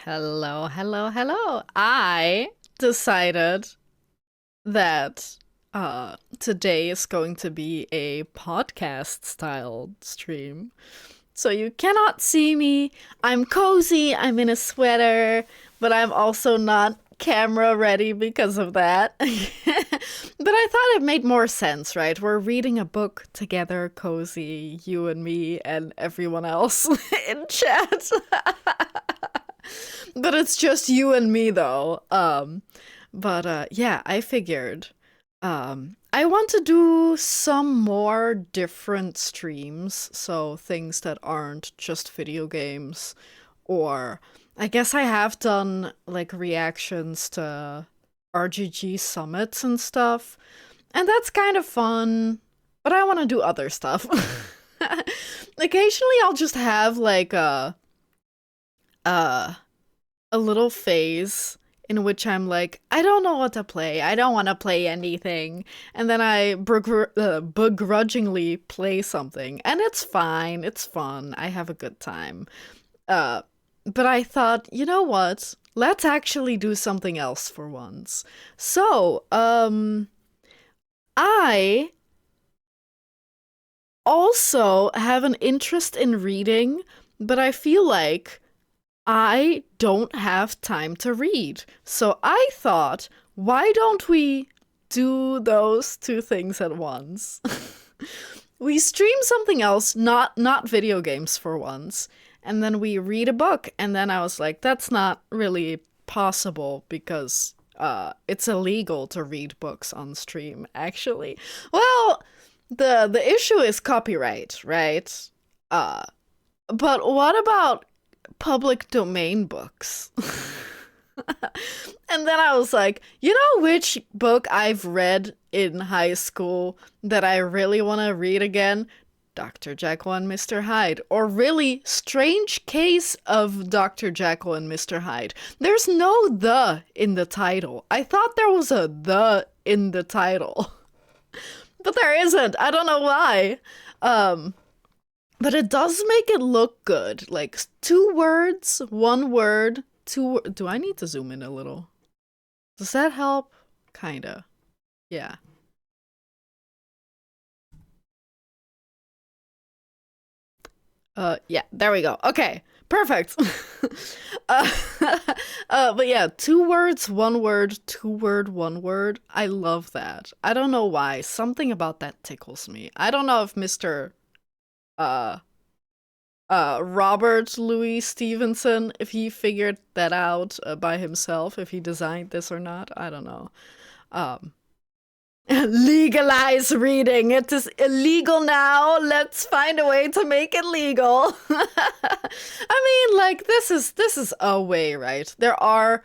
Hello, hello, hello. I decided that today is going to be a podcast style stream. So you cannot see me. I'm cozy, I'm in a sweater, but I'm also not camera ready because of that. But I thought it made more sense, right? We're reading a book together, cozy, you and me and everyone else in chat. But it's just you and me though. But yeah, I figured I want to do some more different streams, so things that aren't just video games, or I guess I have done like reactions to RGG summits and stuff, and that's kind of fun, but I want to do other stuff. Occasionally I'll just have like a a little phase in which I'm like, I don't know what to play. I don't want to play anything. And then I begrudgingly play something. And it's fine. It's fun. I have a good time. Uh, but I thought, you know what? Let's actually do something else for once. So, I also have an interest in reading, but I feel like I don't have time to read. So I thought, why don't we do those two things at once? We stream something else, not video games for once, and then we read a book, and then I was like, that's not really possible because it's illegal to read books on stream, actually. Well, the issue is copyright, right? Uh but what about public domain books? And then I was like, you know which book I've read in high school that I really want to read again? Dr. Jekyll and Mr. Hyde. Or really, Strange Case of Dr. Jekyll and Mr. Hyde. There's no the in the title. I thought there was a the in the title. But there isn't. I don't know why. Um, but it does make it look good. Like two words, one word, do I need to zoom in a little? Does that help? Kinda. Yeah. Yeah, there we go. Okay. Perfect. uh, but yeah, two words, one word, two word, one word. I love that. I don't know why. Something about that tickles me. I don't know if Mr. uh Robert Louis Stevenson, if he figured that out by himself, if he designed this or not, I don't know. Um, Legalize reading. It is illegal now. Let's find a way to make it legal. I mean, like this is a way, right? There are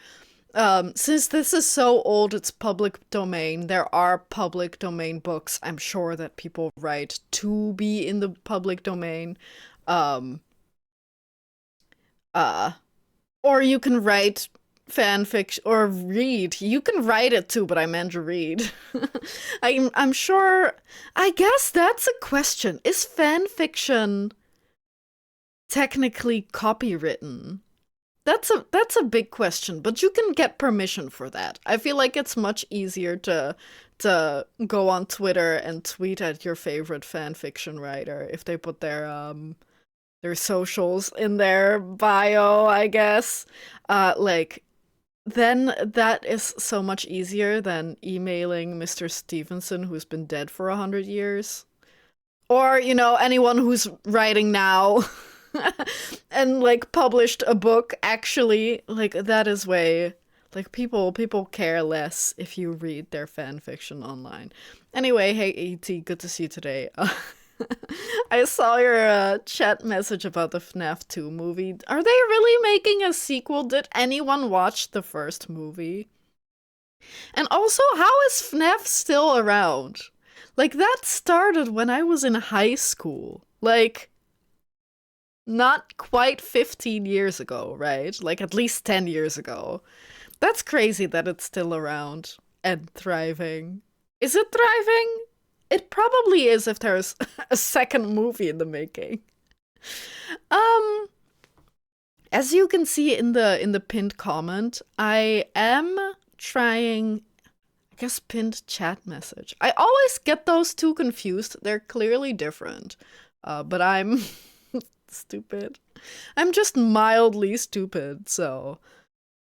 since this is so old it's public domain, there are public domain books I'm sure that people write to be in the public domain. Um uh or you can write fan fiction or read. You can write it too, but I meant to read. I'm sure. I guess that's a question. Is fan fiction technically copywritten? That's a big question, but you can get permission for that. I feel like it's much easier to go on Twitter and tweet at your favorite fan fiction writer if they put their socials in their bio, I guess. Like then that is so much easier than emailing Mr. Stevenson, who's been dead for 100 years, or anyone who's writing now and like published a book. Actually, like that is way like people care less if you read their fan fiction online. Anyway, hey Et, good to see you today. I saw your chat message about the FNAF 2 movie. Are they really making a sequel? Did anyone watch the first movie? And also, how is FNAF still around? Like, that started when I was in high school. Like, not quite 15 years ago, right? Like, at least 10 years ago. That's crazy that it's still around and thriving. Is it thriving? It probably is if there's a second movie in the making. Um, As you can see in the pinned comment, I am trying, I guess, pinned chat message. I always get those two confused. They're clearly different. But I'm stupid. I'm just mildly stupid, so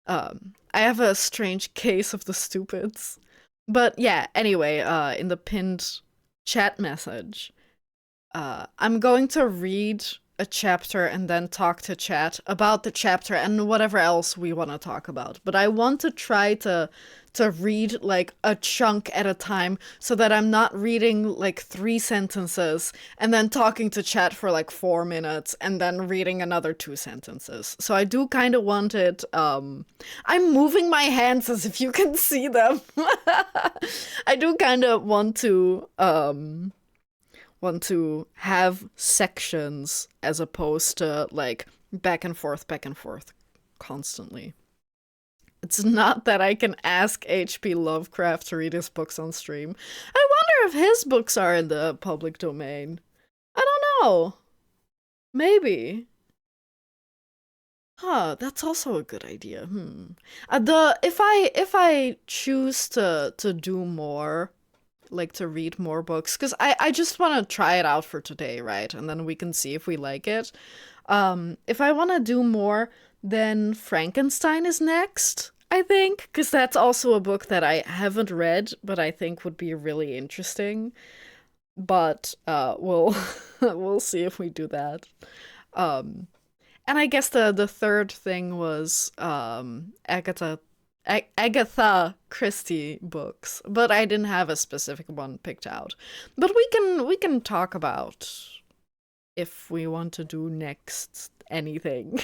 I have a strange case of the stupids. But yeah, anyway, in the pinned chat message, I'm going to read a chapter and then talk to chat about the chapter and whatever else we want to talk about. But I want to try to read like a chunk at a time so that I'm not reading like 3 sentences and then talking to chat for like 4 minutes and then reading another 2 sentences. So I do kind of want it. I'm moving my hands as if you can see them. I do kind of want to have sections as opposed to like back and forth constantly. It's not that I can ask H.P. Lovecraft to read his books on stream. I wonder if his books are in the public domain. I don't know. Maybe. Huh, that's also a good idea. If I choose to do more, like to read more books, because I just want to try it out for today, right? And then we can see if we like it. If I want to do more, then Frankenstein is next, I think, because that's also a book that I haven't read, but I think would be really interesting. But we'll we'll see if we do that. Um, and I guess the third thing was Agatha Christie books, but I didn't have a specific one picked out. But we can talk about if we want to do next anything.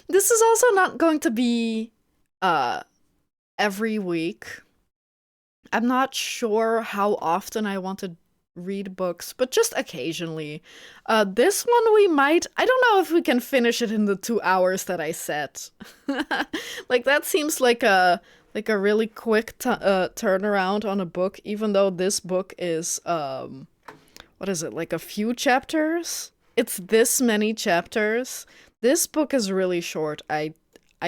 This is also not going to be every week. I'm not sure how often I want to read books, but just occasionally. This one we might, I don't know if we can finish it in the 2 hours that I set. Like that seems like a really quick turnaround on a book, even though this book is what is it, like a few chapters? It's this many chapters. This book is really short. I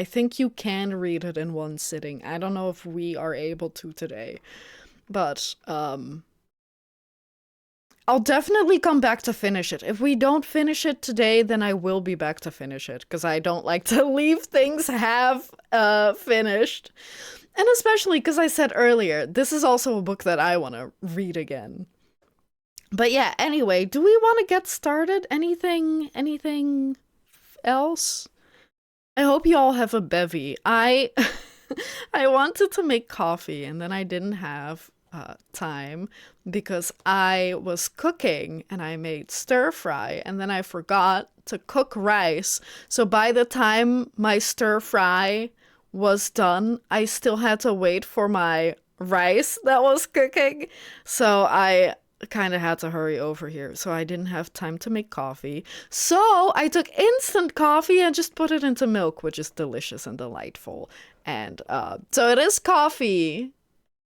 think you can read it in one sitting. I don't know if we are able to today, but I'll definitely come back to finish it. If we don't finish it today, then I will be back to finish it, because I don't like to leave things half finished. And especially because I said earlier, this is also a book that I want to read again. But yeah, anyway, do we want to get started? Anything else? I hope you all have a bevy. I wanted to make coffee and then I didn't have time because I was cooking and I made stir fry and then I forgot to cook rice. So by the time my stir fry was done, I still had to wait for my rice that was cooking. So I kind of had to hurry over here. So I didn't have time to make coffee. So I took instant coffee and just put it into milk, which is delicious and delightful. And so it is coffee,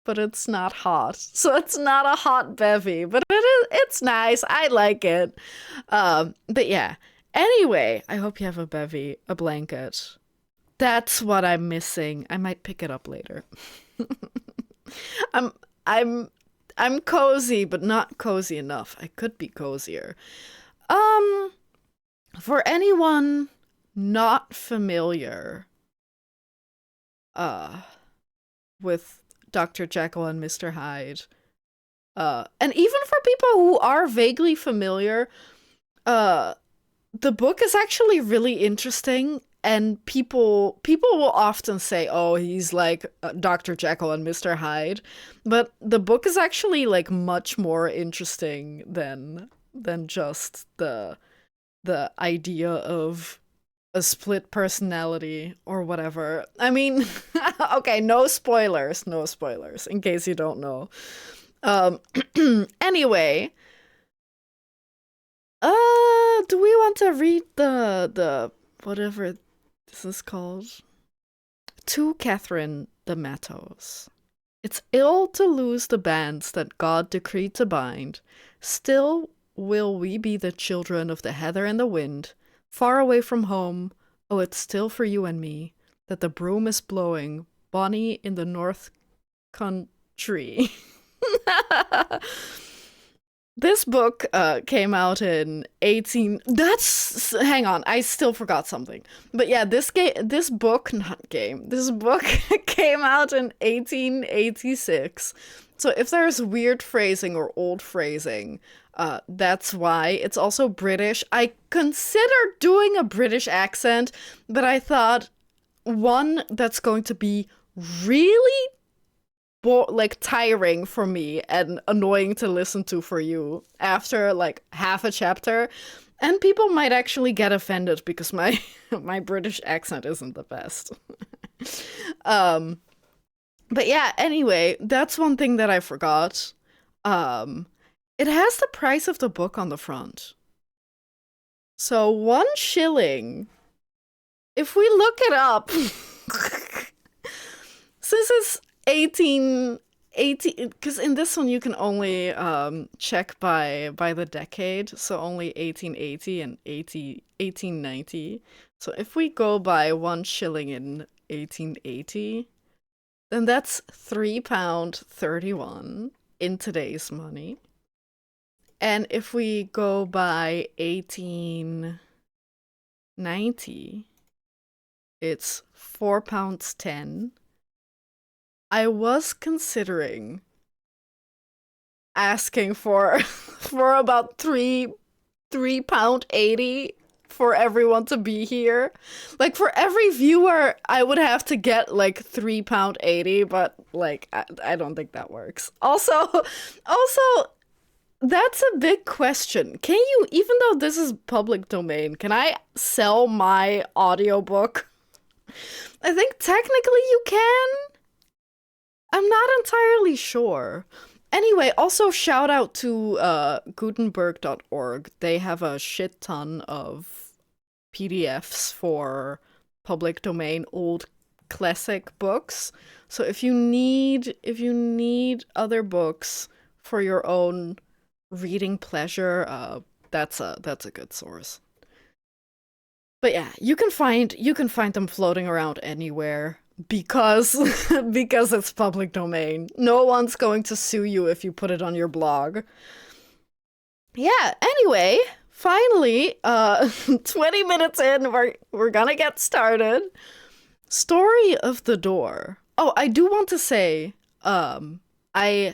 but it's not hot. So it's not a hot bevy, but it's nice. I like it. But yeah. Anyway, I hope you have a bevy, a blanket. That's what I'm missing. I might pick it up later. I'm cozy, but not cozy enough. I could be cozier. For anyone not familiar with Dr. Jekyll and Mr. Hyde, and even for people who are vaguely familiar, the book is actually really interesting. And people will often say, "Oh, he's like Dr. Jekyll and Mr. Hyde," but the book is actually like much more interesting than just the idea of a split personality or whatever. I mean, okay, no spoilers, in case you don't know. Anyway, do we want to read the whatever this is called? To Catherine de Mattos. It's ill to lose the bands that God decreed to bind. Still will we be the children of the heather and the wind, far away from home, Oh, it's still for you and me that the broom is blowing, Bonnie in the North Country. This book came out in 18. That's hang on, I still forgot something. But yeah, this book came out in 1886. So if there's weird phrasing or old phrasing, that's why. It's also British. I considered doing a British accent, but I thought one that's going to be really like tiring for me and annoying to listen to for you after like half a chapter, and people might actually get offended because my my British accent isn't the best. um but yeah, anyway, that's one thing that I forgot. It has the price of the book on the front. So 1 shilling, if we look it up, since it's 1880, because in this one you can only check by the decade, so only 1880 and 1890. So if we go by 1 shilling in 1880, then that's £3.31 in today's money. And if we go by 1890, it's £4.10. I was considering asking for for about £3.80 for everyone to be here. Like for every viewer, I would have to get like £3.80, but like I don't think that works. Also, that's a big question. Can you, even though this is public domain, can I sell my audiobook? I think technically you can. I'm not entirely sure. Anyway, also shout out to Gutenberg.org. They have a shit ton of PDFs for public domain old classic books. So if you need other books for your own reading pleasure, that's a good source. But yeah, you can find them floating around anywhere because because it's public domain. No one's going to sue you if you put it on your blog. Yeah, anyway, finally, 20 minutes in, we're gonna get started. Story of the Door. Oh, I do want to say, I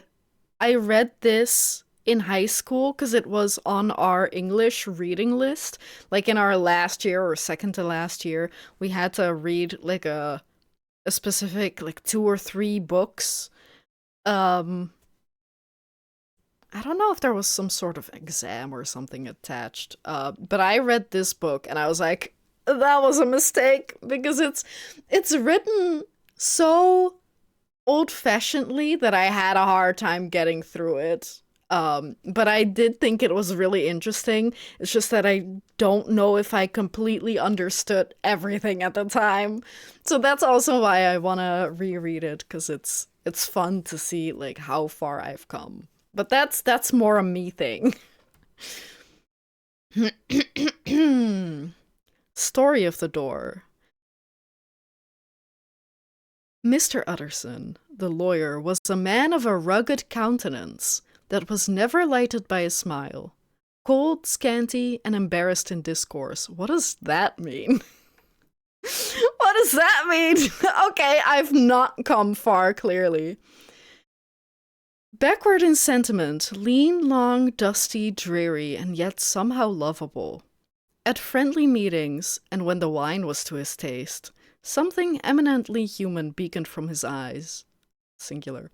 read this in high school because it was on our English reading list. Like in our last year or second to last year, we had to read like a specific like 2 or 3 books. I don't know if there was some sort of exam or something attached. But I read this book and I was like, that was a mistake because it's written so old-fashionedly that I had a hard time getting through it. But I did think it was really interesting. It's just that I don't know if I completely understood everything at the time. So that's also why I want to reread it, because it's fun to see like how far I've come. But that's more a me thing. Story of the Door. Mr. Utterson, the lawyer, was a man of a rugged countenance that was never lighted by a smile. Cold, scanty, and embarrassed in discourse. What does that mean? What does that mean? Okay, I've not come far, clearly. Backward in sentiment, lean, long, dusty, dreary, and yet somehow lovable. At friendly meetings, and when the wine was to his taste, something eminently human beaconed from his eyes. Singular.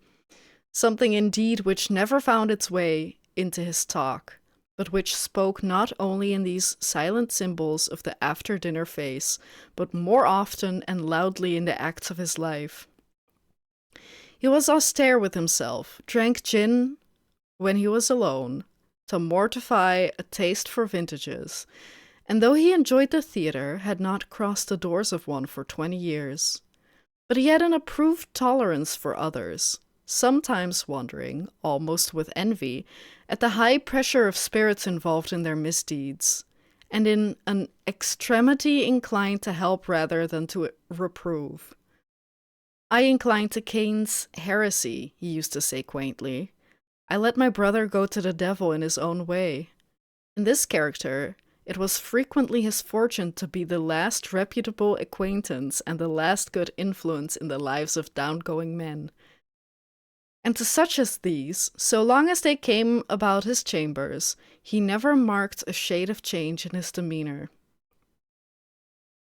Something indeed which never found its way into his talk, but which spoke not only in these silent symbols of the after-dinner face, but more often and loudly in the acts of his life. He was austere with himself, drank gin when he was alone, to mortify a taste for vintages, and though he enjoyed the theatre, had not crossed the doors of one for 20 years. But he had an approved tolerance for others, sometimes wondering, almost with envy, at the high pressure of spirits involved in their misdeeds, and in an extremity inclined to help rather than to reprove. I incline to Cain's heresy, he used to say quaintly. I let my brother go to the devil in his own way. In this character, it was frequently his fortune to be the last reputable acquaintance and the last good influence in the lives of downgoing men. And to such as these, so long as they came about his chambers, he never marked a shade of change in his demeanor.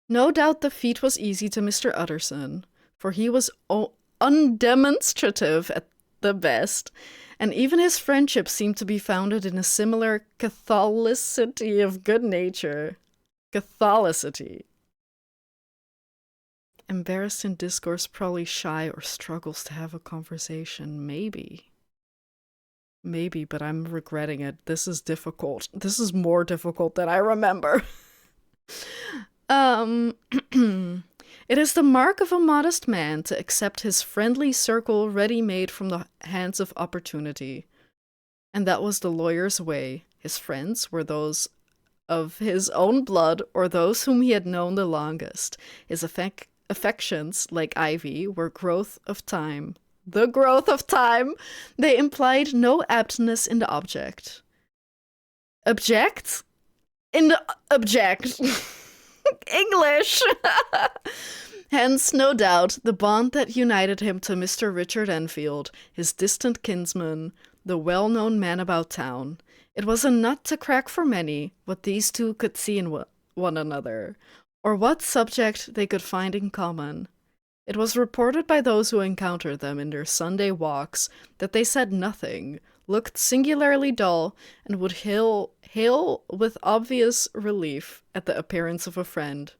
No doubt the feat was easy to Mr. Utterson, for he was undemonstrative at the best, and even his friendship seemed to be founded in a similar catholicity of good nature. Catholicity. Embarrassed in discourse, probably shy or struggles to have a conversation. Maybe, but I'm regretting it. This is difficult. This is more difficult than I remember. It is the mark of a modest man to accept his friendly circle ready-made from the hands of opportunity. And that was the lawyer's way. His friends were those of his own blood or those whom he had known the longest. His affections, like ivy, were growth of time. The growth of time! They implied no aptness in the object. Object? In the object. English! Hence, no doubt, the bond that united him to Mr. Richard Enfield, his distant kinsman, the well-known man about town. It was a nut to crack for many, what these two could see in one another, or what subject they could find in common. It was reported by those who encountered them in their Sunday walks that they said nothing, looked singularly dull, and would hail with obvious relief at the appearance of a friend.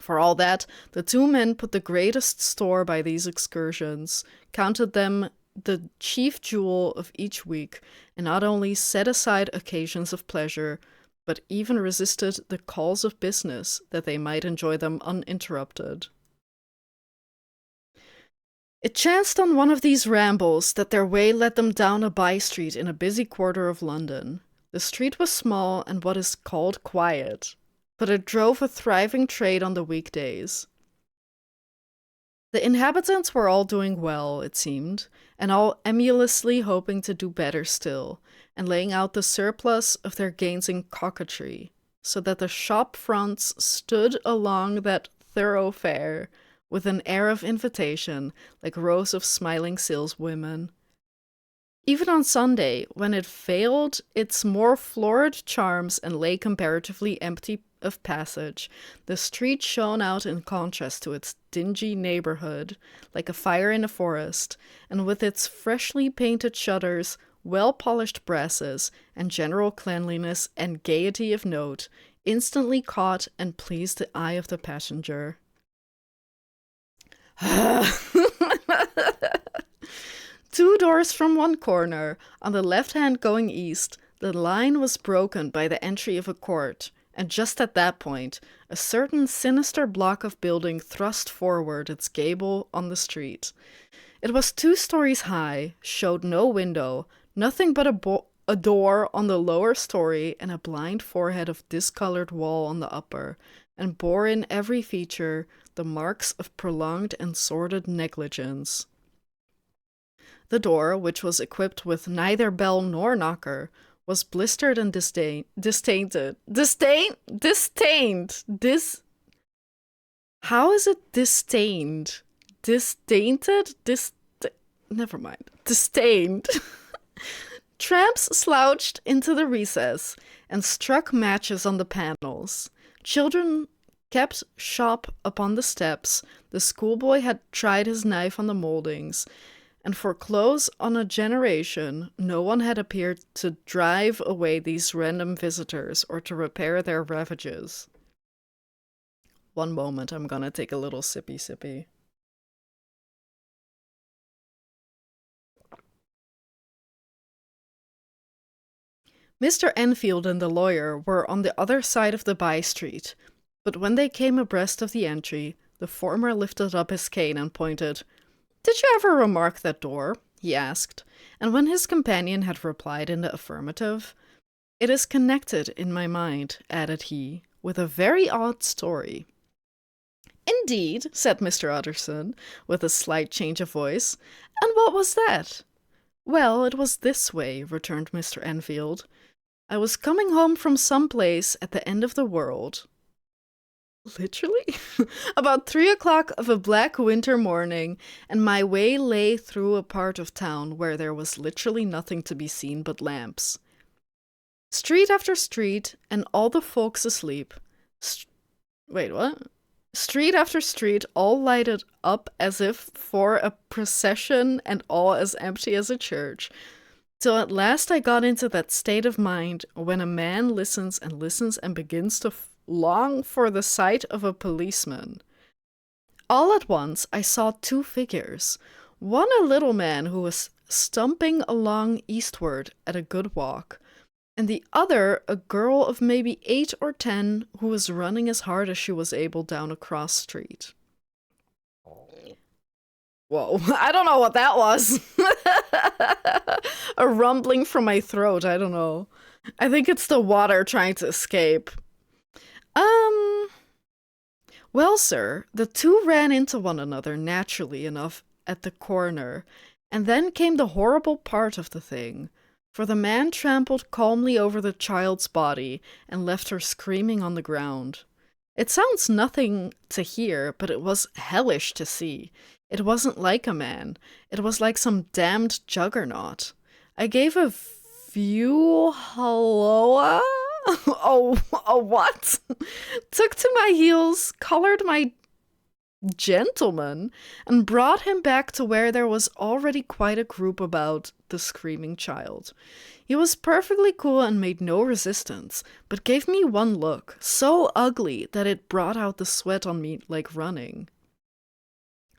For all that, the two men put the greatest store by these excursions, counted them the chief jewel of each week, and not only set aside occasions of pleasure, but even resisted the calls of business that they might enjoy them uninterrupted. It chanced on one of these rambles that their way led them down a by-street in a busy quarter of London. The street was small and what is called quiet, but it drove a thriving trade on the weekdays. The inhabitants were all doing well, it seemed, and all emulously hoping to do better still, and laying out the surplus of their gains in coquetry, so that the shop fronts stood along that thoroughfare with an air of invitation, like rows of smiling saleswomen. Even on Sunday, when it veiled its more florid charms and lay comparatively empty of passage, the street shone out in contrast to its dingy neighborhood, like a fire in a forest, and with its freshly painted shutters, well-polished brasses, and general cleanliness and gaiety of note, instantly caught and pleased the eye of the passenger. 2 doors from one corner, on the left hand going east, the line was broken by the entry of a court, and just at that point, a certain sinister block of building thrust forward its gable on the street. It was 2 stories high, showed no window, nothing but a door on the lower story and a blind forehead of discolored wall on the upper, and bore in every feature the marks of prolonged and sordid negligence. The door, which was equipped with neither bell nor knocker, was blistered and distainted. How is it disdained? Disdainted? Never mind. Disdained. Tramps slouched into the recess and struck matches on the panels. Children kept shop upon the steps. The schoolboy had tried his knife on the moldings, and for close on a generation, no one had appeared to drive away these random visitors or to repair their ravages. One moment, I'm gonna take a little sippy. Mr. Enfield and the lawyer were on the other side of the by-street, but when they came abreast of the entry, the former lifted up his cane and pointed. "Did you ever remark that door?" he asked, and when his companion had replied in the affirmative, It is connected in my mind, added he, with a very odd story. Indeed, said Mr. Utterson, with a slight change of voice. And what was that? Well, it was this way, returned Mr. Enfield. I was coming home from some place at the end of the world. Literally? About 3 o'clock of a black winter morning, and my way lay through a part of town where there was literally nothing to be seen but lamps. Street after street, and all the folks asleep. Wait, what? Street after street, all lighted up as if for a procession and all as empty as a church. Till at last I got into that state of mind when a man listens and begins to long for the sight of a policeman. All at once I saw two figures, one a little man who was stumping along eastward at a good walk, and the other a girl of maybe 8 or 10 who was running as hard as she was able down a cross street. Whoa, I don't know what that was. A rumbling from my throat, I don't know. I think it's the water trying to escape. Well, sir, the two ran into one another naturally enough at the corner, and then came the horrible part of the thing, for the man trampled calmly over the child's body and left her screaming on the ground. It sounds nothing to hear, but it was hellish to see. It wasn't like a man. It was like some damned juggernaut. I gave a few halloa. Oh, what? Took to my heels, collared my gentleman, and brought him back to where there was already quite a group about the screaming child. He was perfectly cool and made no resistance, but gave me one look, so ugly that it brought out the sweat on me like running.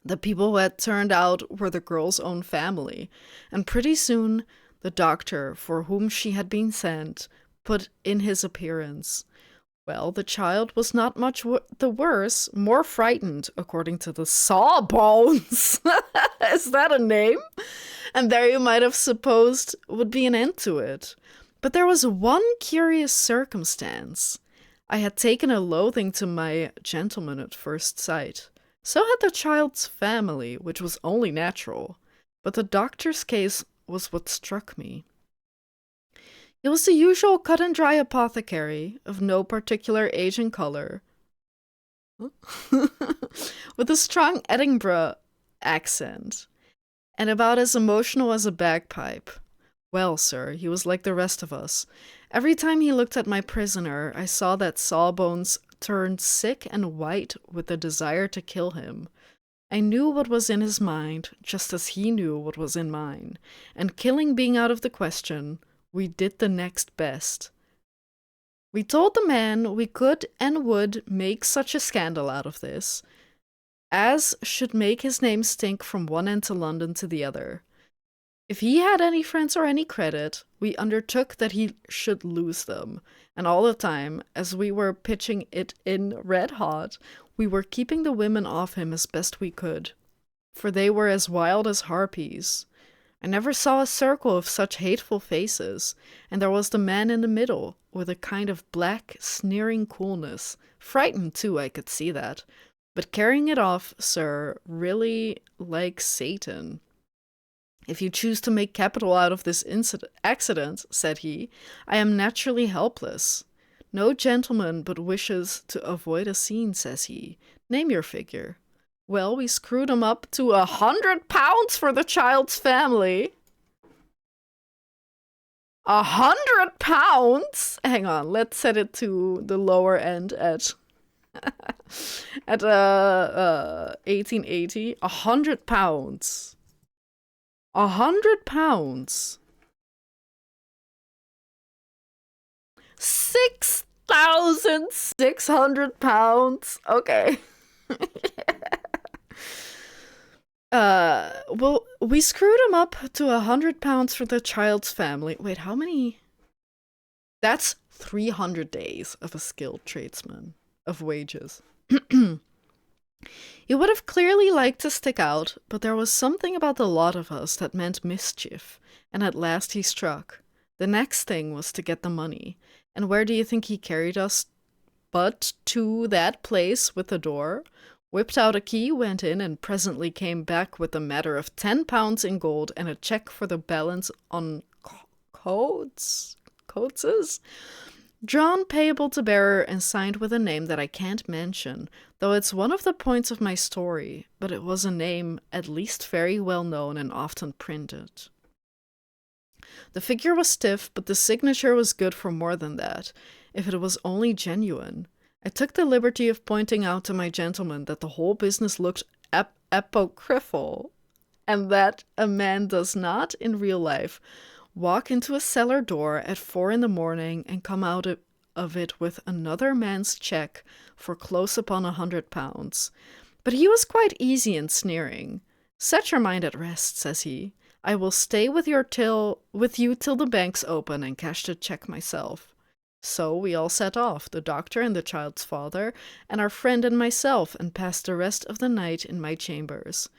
The people who had turned out were the girl's own family, and pretty soon the doctor, for whom she had been sent, put in his appearance. Well, the child was not much the worse, more frightened, according to the sawbones. Is that a name? And there you might have supposed would be an end to it. But there was one curious circumstance. I had taken a loathing to my gentleman at first sight. So had the child's family, which was only natural. But the doctor's case was what struck me. He was the usual cut-and-dry apothecary, of no particular age and color, with a strong Edinburgh accent, and about as emotional as a bagpipe. Well, sir, he was like the rest of us. Every time he looked at my prisoner, I saw that Sawbones turned sick and white with the desire to kill him. I knew what was in his mind, just as he knew what was in mine, and killing being out of the question, we did the next best. We told the man we could and would make such a scandal out of this, as should make his name stink from one end of London to the other. If he had any friends or any credit, we undertook that he should lose them, and all the time, as we were pitching it in red hot, we were keeping the women off him as best we could, for they were as wild as harpies. I never saw a circle of such hateful faces, and there was the man in the middle, with a kind of black, sneering coolness, frightened too, I could see that, but carrying it off, sir, really like Satan. If you choose to make capital out of this accident, said he, I am naturally helpless. No gentleman but wishes to avoid a scene, says he. Name your figure. Well, we screwed him up to £100 for the child's family. £100? Hang on, let's set it to the lower end at 1880. £100. £100. £6,600. Okay. Well, we screwed him up to £100 for the child's family. Wait, how many? That's 300 days of a skilled tradesman of wages. He would have clearly liked to stick out, but there was something about the lot of us that meant mischief, and at last he struck. The next thing was to get the money. And where do you think he carried us but to that place with the door? Whipped out a key, went in, and presently came back with a matter of £10 in gold and a check for the balance on coatses? Drawn payable to bearer and signed with a name that I can't mention, though it's one of the points of my story, but it was a name at least very well known and often printed. The figure was stiff, but the signature was good for more than that, if it was only genuine. I took the liberty of pointing out to my gentleman that the whole business looked apocryphal, and that a man does not, in real life, walk into a cellar door at 4 a.m. and come out of it with another man's check for close upon £100. But he was quite easy in sneering. Set your mind at rest, says he. I will stay with you till the banks open and cash the check myself. So we all set off, the doctor and the child's father, and our friend and myself, and passed the rest of the night in my chambers.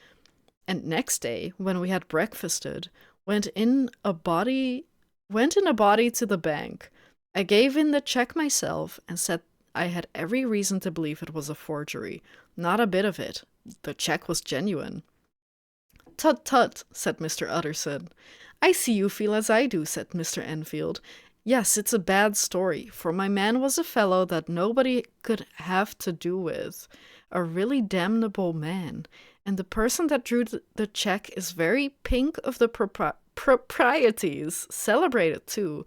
And next day, when we had breakfasted, went in a body to the bank. I gave in the check myself and said I had every reason to believe it was a forgery. Not a bit of it. The check was genuine. Tut tut, said Mr. Utterson. I see you feel as I do, said Mr. Enfield. Yes, it's a bad story, for my man was a fellow that nobody could have to do with. A really damnable man. And the person that drew the check is very pink of the proprieties, celebrated too.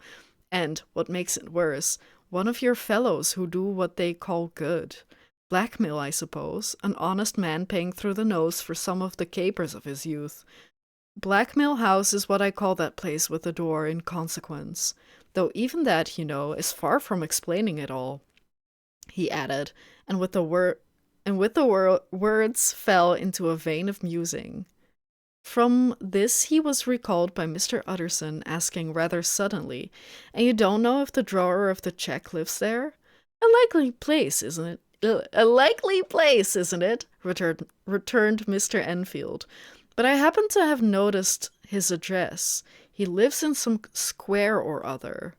And, what makes it worse, one of your fellows who do what they call good. Blackmail, I suppose, an honest man paying through the nose for some of the capers of his youth. Blackmail House is what I call that place with the door in consequence. Though even that, you know, is far from explaining it all, he added, and with the words fell into a vein of musing. From this he was recalled by Mr. Utterson, asking rather suddenly, And you don't know if the drawer of the check lives there? A likely place, isn't it? Returned Mr. Enfield. But I happen to have noticed his address. He lives in some square or other.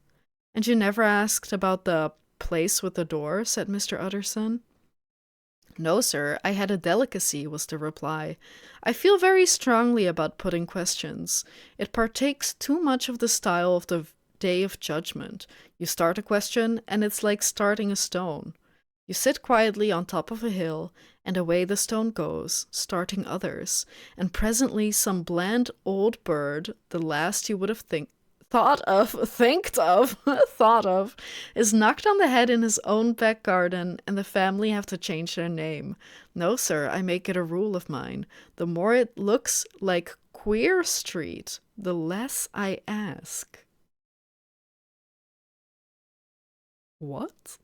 And you never asked about the place with the door, said Mr. Utterson. No, sir, I had a delicacy, was the reply. I feel very strongly about putting questions. It partakes too much of the style of the Day of Judgment. You start a question, and it's like starting a stone. You sit quietly on top of a hill, and away the stone goes, starting others, and presently some bland old bird, the last you would have thought of, is knocked on the head in his own back garden, and the family have to change their name. No, sir, I make it a rule of mine. The more it looks like Queer Street, the less I ask. What?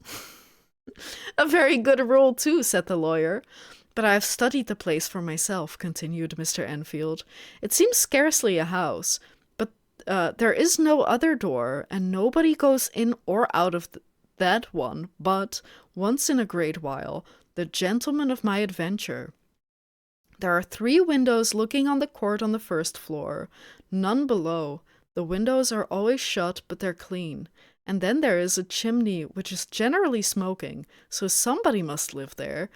A very good rule, too, said the lawyer. But I have studied the place for myself, continued Mr. Enfield. It seems scarcely a house, but there is no other door, and nobody goes in or out of that one but, once in a great while, the gentleman of my adventure. There are 3 windows looking on the court on the first floor, none below. The windows are always shut, but they're clean. And then there is a chimney which is generally smoking, so somebody must live there.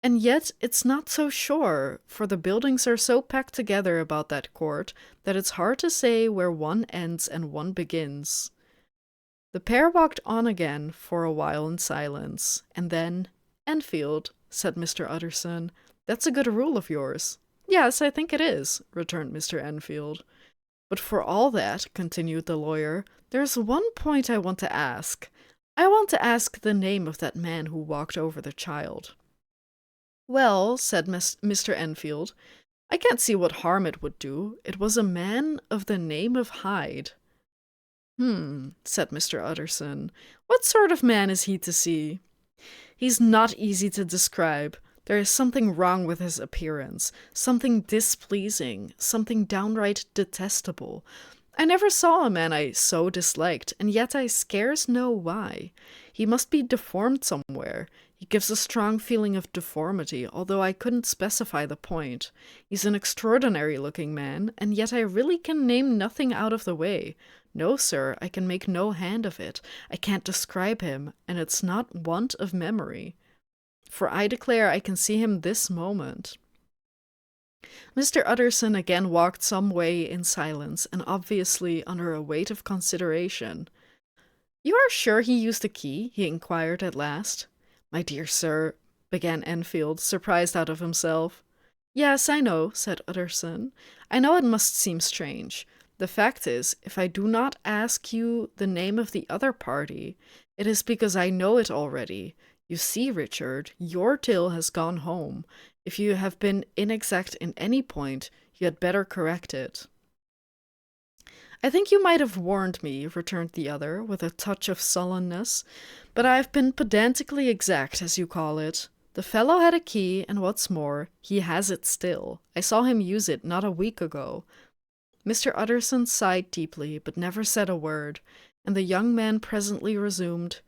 And yet it's not so sure, for the buildings are so packed together about that court that it's hard to say where one ends and one begins. The pair walked on again for a while in silence, and then, Enfield, said Mr. Utterson, that's a good rule of yours. Yes, I think it is, returned Mr. Enfield. But for all that, continued the lawyer, there's one point I want to ask. I want to ask the name of that man who walked over the child. Well, said Mr. Enfield, I can't see what harm it would do. It was a man of the name of Hyde. Said Mr. Utterson. What sort of man is he to see? He's not easy to describe. There is something wrong with his appearance, something displeasing, something downright detestable. I never saw a man I so disliked, and yet I scarce know why. He must be deformed somewhere. He gives a strong feeling of deformity, although I couldn't specify the point. He's an extraordinary-looking man, and yet I really can name nothing out of the way. No, sir, I can make no hand of it. I can't describe him, and it's not want of memory. For I declare I can see him this moment. Mr. Utterson again walked some way in silence, and obviously under a weight of consideration. You are sure he used a key? He inquired at last. My dear sir, began Enfield, surprised out of himself. Yes, I know, said Utterson. I know it must seem strange. The fact is, if I do not ask you the name of the other party, it is because I know it already. You see, Richard, your tale has gone home. If you have been inexact in any point, you had better correct it. I think you might have warned me, returned the other, with a touch of sullenness, but I have been pedantically exact, as you call it. The fellow had a key, and what's more, he has it still. I saw him use it not a week ago. Mr. Utterson sighed deeply, but never said a word, and the young man presently resumed.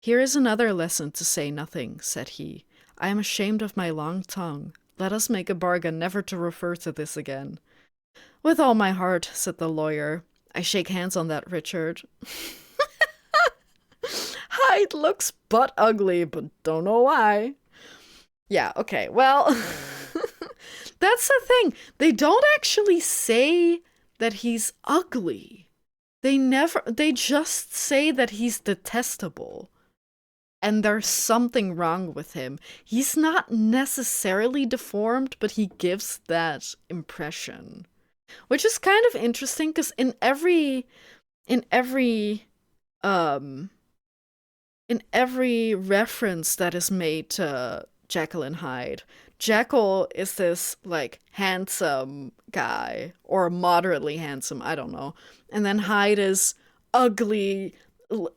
Here is another lesson to say nothing, said he. I am ashamed of my long tongue. Let us make a bargain never to refer to this again. With all my heart, said the lawyer. I shake hands on that, Richard. Hyde looks but ugly, but don't know why. Yeah, okay, well, that's the thing. They don't actually say that he's ugly. They just say that he's detestable. And there's something wrong with him. He's not necessarily deformed, but he gives that impression. Which is kind of interesting, because in every reference that is made to Jekyll and Hyde, Jekyll is this, like, handsome guy, or moderately handsome, I don't know. And then Hyde is ugly,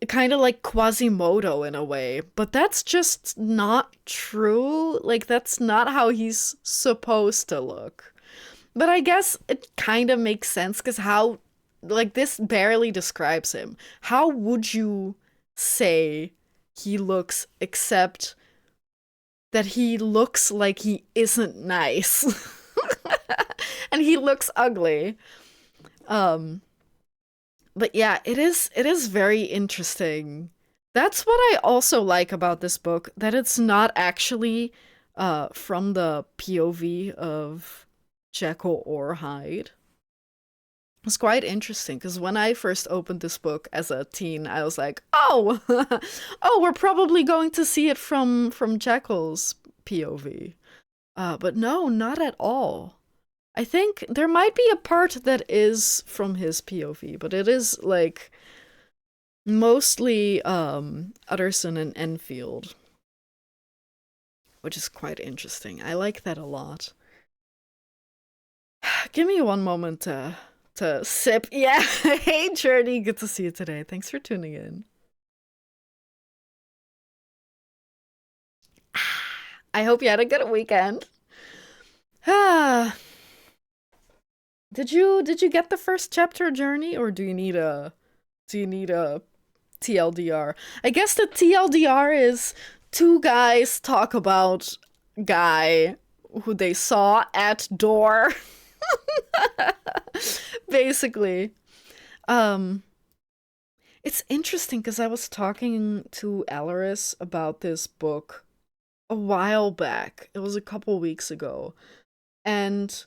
kind of like Quasimodo in a way, but that's just not true. Like, that's not how he's supposed to look. But I guess it kind of makes sense, because how, like, this barely describes him. How would you say he looks, except that he looks like he isn't nice? And he looks ugly. But yeah, it is very interesting. That's what I also like about this book, that it's not actually from the POV of Jekyll or Hyde. It's quite interesting, because when I first opened this book as a teen, I was like, oh, oh, we're probably going to see it from Jekyll's POV. But no, not at all. I think there might be a part that is from his POV, but it is, like, mostly Utterson and Enfield, which is quite interesting. I like that a lot. Give me one moment to sip. Yeah, hey Journey, good to see you today. Thanks for tuning in. I hope you had a good weekend. Ah. Did you get the first chapter, Journey, or do you need a TLDR? I guess the TLDR is two guys talk about guy who they saw at door. Basically. It's interesting, because I was talking to Alaris about this book a while back. It was a couple weeks ago. And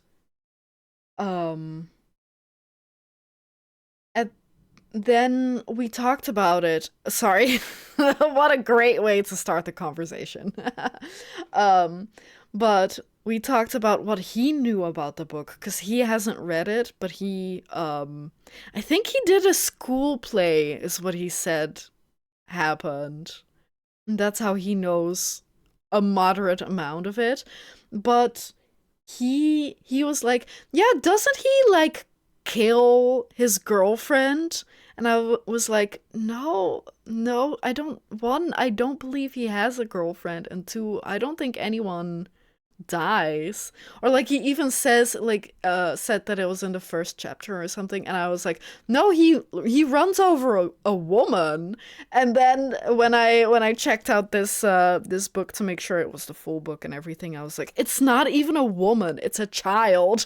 and then we talked about it. Sorry. What a great way to start the conversation. But we talked about what he knew about the book, because he hasn't read it, but he I think he did a school play, is what he said happened. And that's how he knows a moderate amount of it. But he was like, yeah, doesn't he, like, kill his girlfriend? And I was like, no, I don't believe he has a girlfriend, and two, I don't think anyone dies. Or, like, he even says, like, said that it was in the first chapter or something, and I was like, no, he runs over a woman. And then when I checked out this book to make sure it was the full book and everything, I was like, it's not even a woman, it's a child.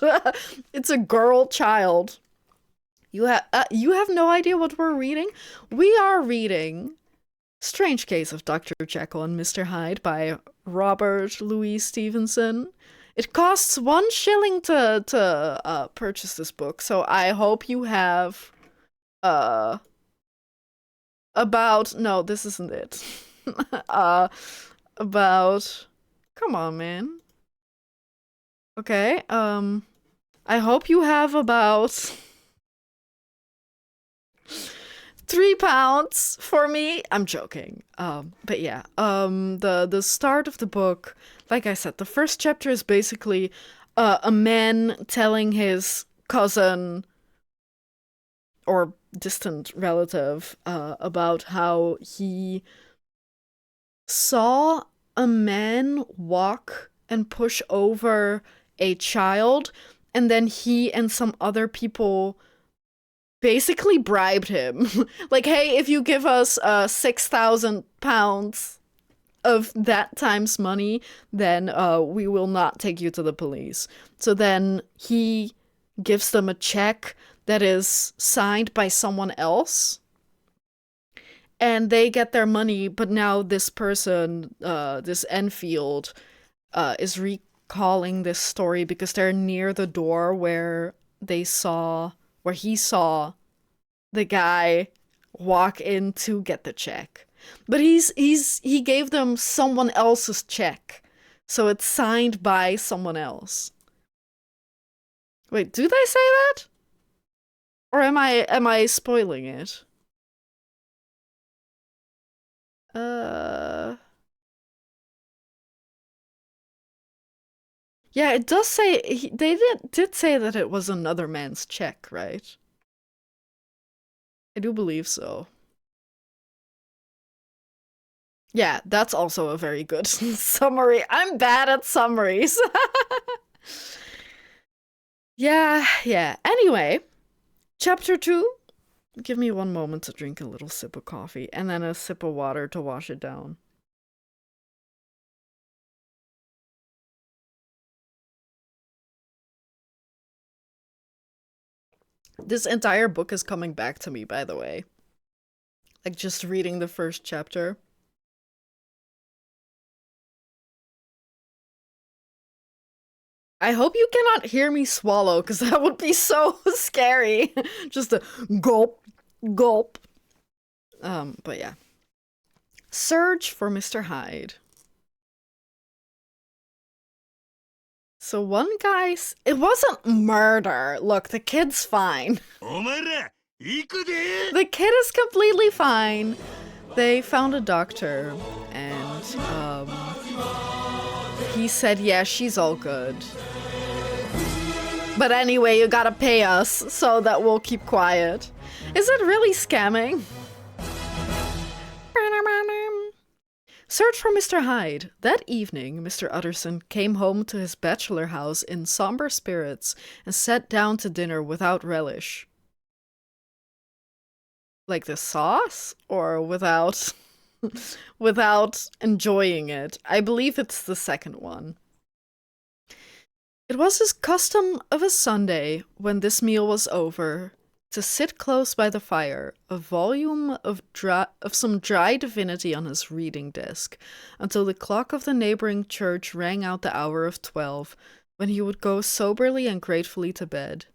It's a girl child. You have no idea what we're reading? We are reading Strange Case of Dr. Jekyll and Mr. Hyde by Robert Louis Stevenson. It costs 1 shilling to purchase this book, so I hope you have uh about no, this isn't it. About come on, man. Okay, I hope you have about £3 for me. I'm joking. But yeah, the start of the book, like I said, the first chapter is basically a man telling his cousin or distant relative about how he saw a man walk and push over a child, and then he and some other people basically bribed him. Like, hey, if you give us £6,000 of that time's money, then we will not take you to the police. So then he gives them a check that is signed by someone else, and they get their money, but now this person, this Enfield, is recalling this story because they're near the door where he saw the guy walk in to get the check. But he gave them someone else's check, so it's signed by someone else. Wait, do they say that? Or am I spoiling it? Yeah, it does say they did say that it was another man's check, right? I do believe so. Yeah, that's also a very good summary. I'm bad at summaries. Yeah. Anyway, chapter 2. Give me 1 moment to drink a little sip of coffee and then a sip of water to wash it down. This entire book is coming back to me, by the way. Like, just reading the first chapter. I hope you cannot hear me swallow, because that would be so scary. Just a gulp, gulp. But yeah. Search for Mr. Hyde. So one guy's... It wasn't murder. Look, the kid's fine. The kid is completely fine. They found a doctor, and, he said, yeah, she's all good. But anyway, you gotta pay us so that we'll keep quiet. Is it really scamming? Search for Mr. Hyde. That evening, Mr. Utterson came home to his bachelor house in somber spirits and sat down to dinner without relish. Like the sauce? Or without... without enjoying it? I believe it's the second one. It was his custom of a Sunday, when this meal was over, to sit close by the fire, a volume of some dry divinity on his reading desk, until the clock of the neighboring church rang out the hour of 12, when he would go soberly and gratefully to bed.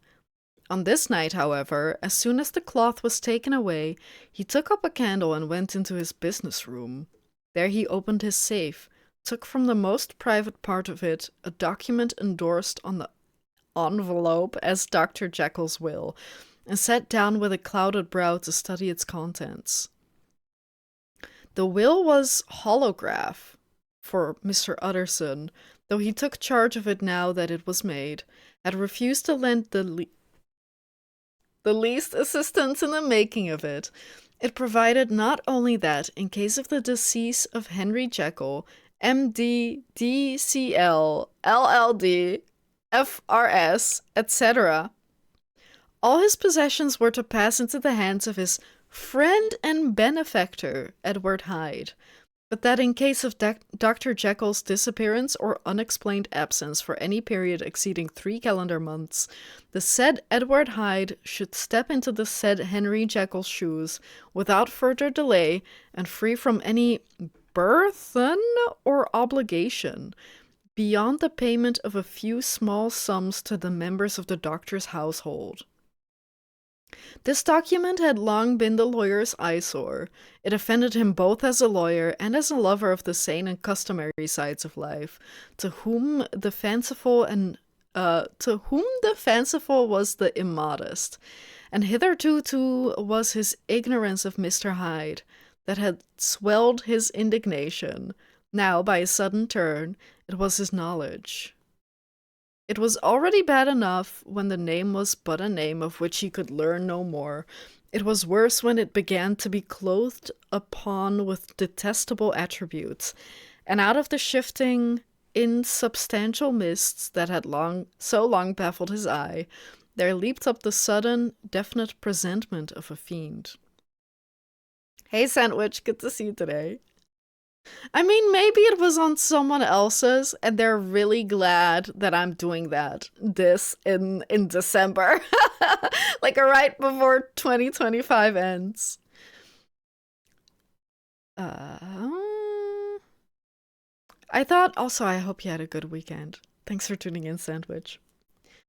On this night, however, as soon as the cloth was taken away, he took up a candle and went into his business room. There he opened his safe, took from the most private part of it a document endorsed on the envelope as Dr. Jekyll's will, and sat down with a clouded brow to study its contents. The will was holograph for Mr. Utterson, though he took charge of it now that it was made, had refused to lend the least assistance in the making of it. It provided not only that, in case of the decease of Henry Jekyll, M.D., D.C.L., L.L.D., F.R.S., etc., all his possessions were to pass into the hands of his friend and benefactor, Edward Hyde, but that in case of Dr. Jekyll's disappearance or unexplained absence for any period exceeding 3 calendar months, the said Edward Hyde should step into the said Henry Jekyll's shoes without further delay and free from any burthen or obligation, beyond the payment of a few small sums to the members of the doctor's household. This document had long been the lawyer's eyesore. It offended him both as a lawyer and as a lover of the sane and customary sides of life, to whom the fanciful was the immodest. And hitherto, too, was his ignorance of Mr. Hyde that had swelled his indignation. Now, by a sudden turn, it was his knowledge. It was already bad enough when the name was but a name of which he could learn no more. It was worse when it began to be clothed upon with detestable attributes, and out of the shifting, insubstantial mists that had so long baffled his eye, there leaped up the sudden, definite presentment of a fiend. Hey, Sandwich, good to see you today. I mean, maybe it was on someone else's, and they're really glad that I'm doing this in December. Like right before 2025 ends. I hope you had a good weekend. Thanks for tuning in, Sandwich.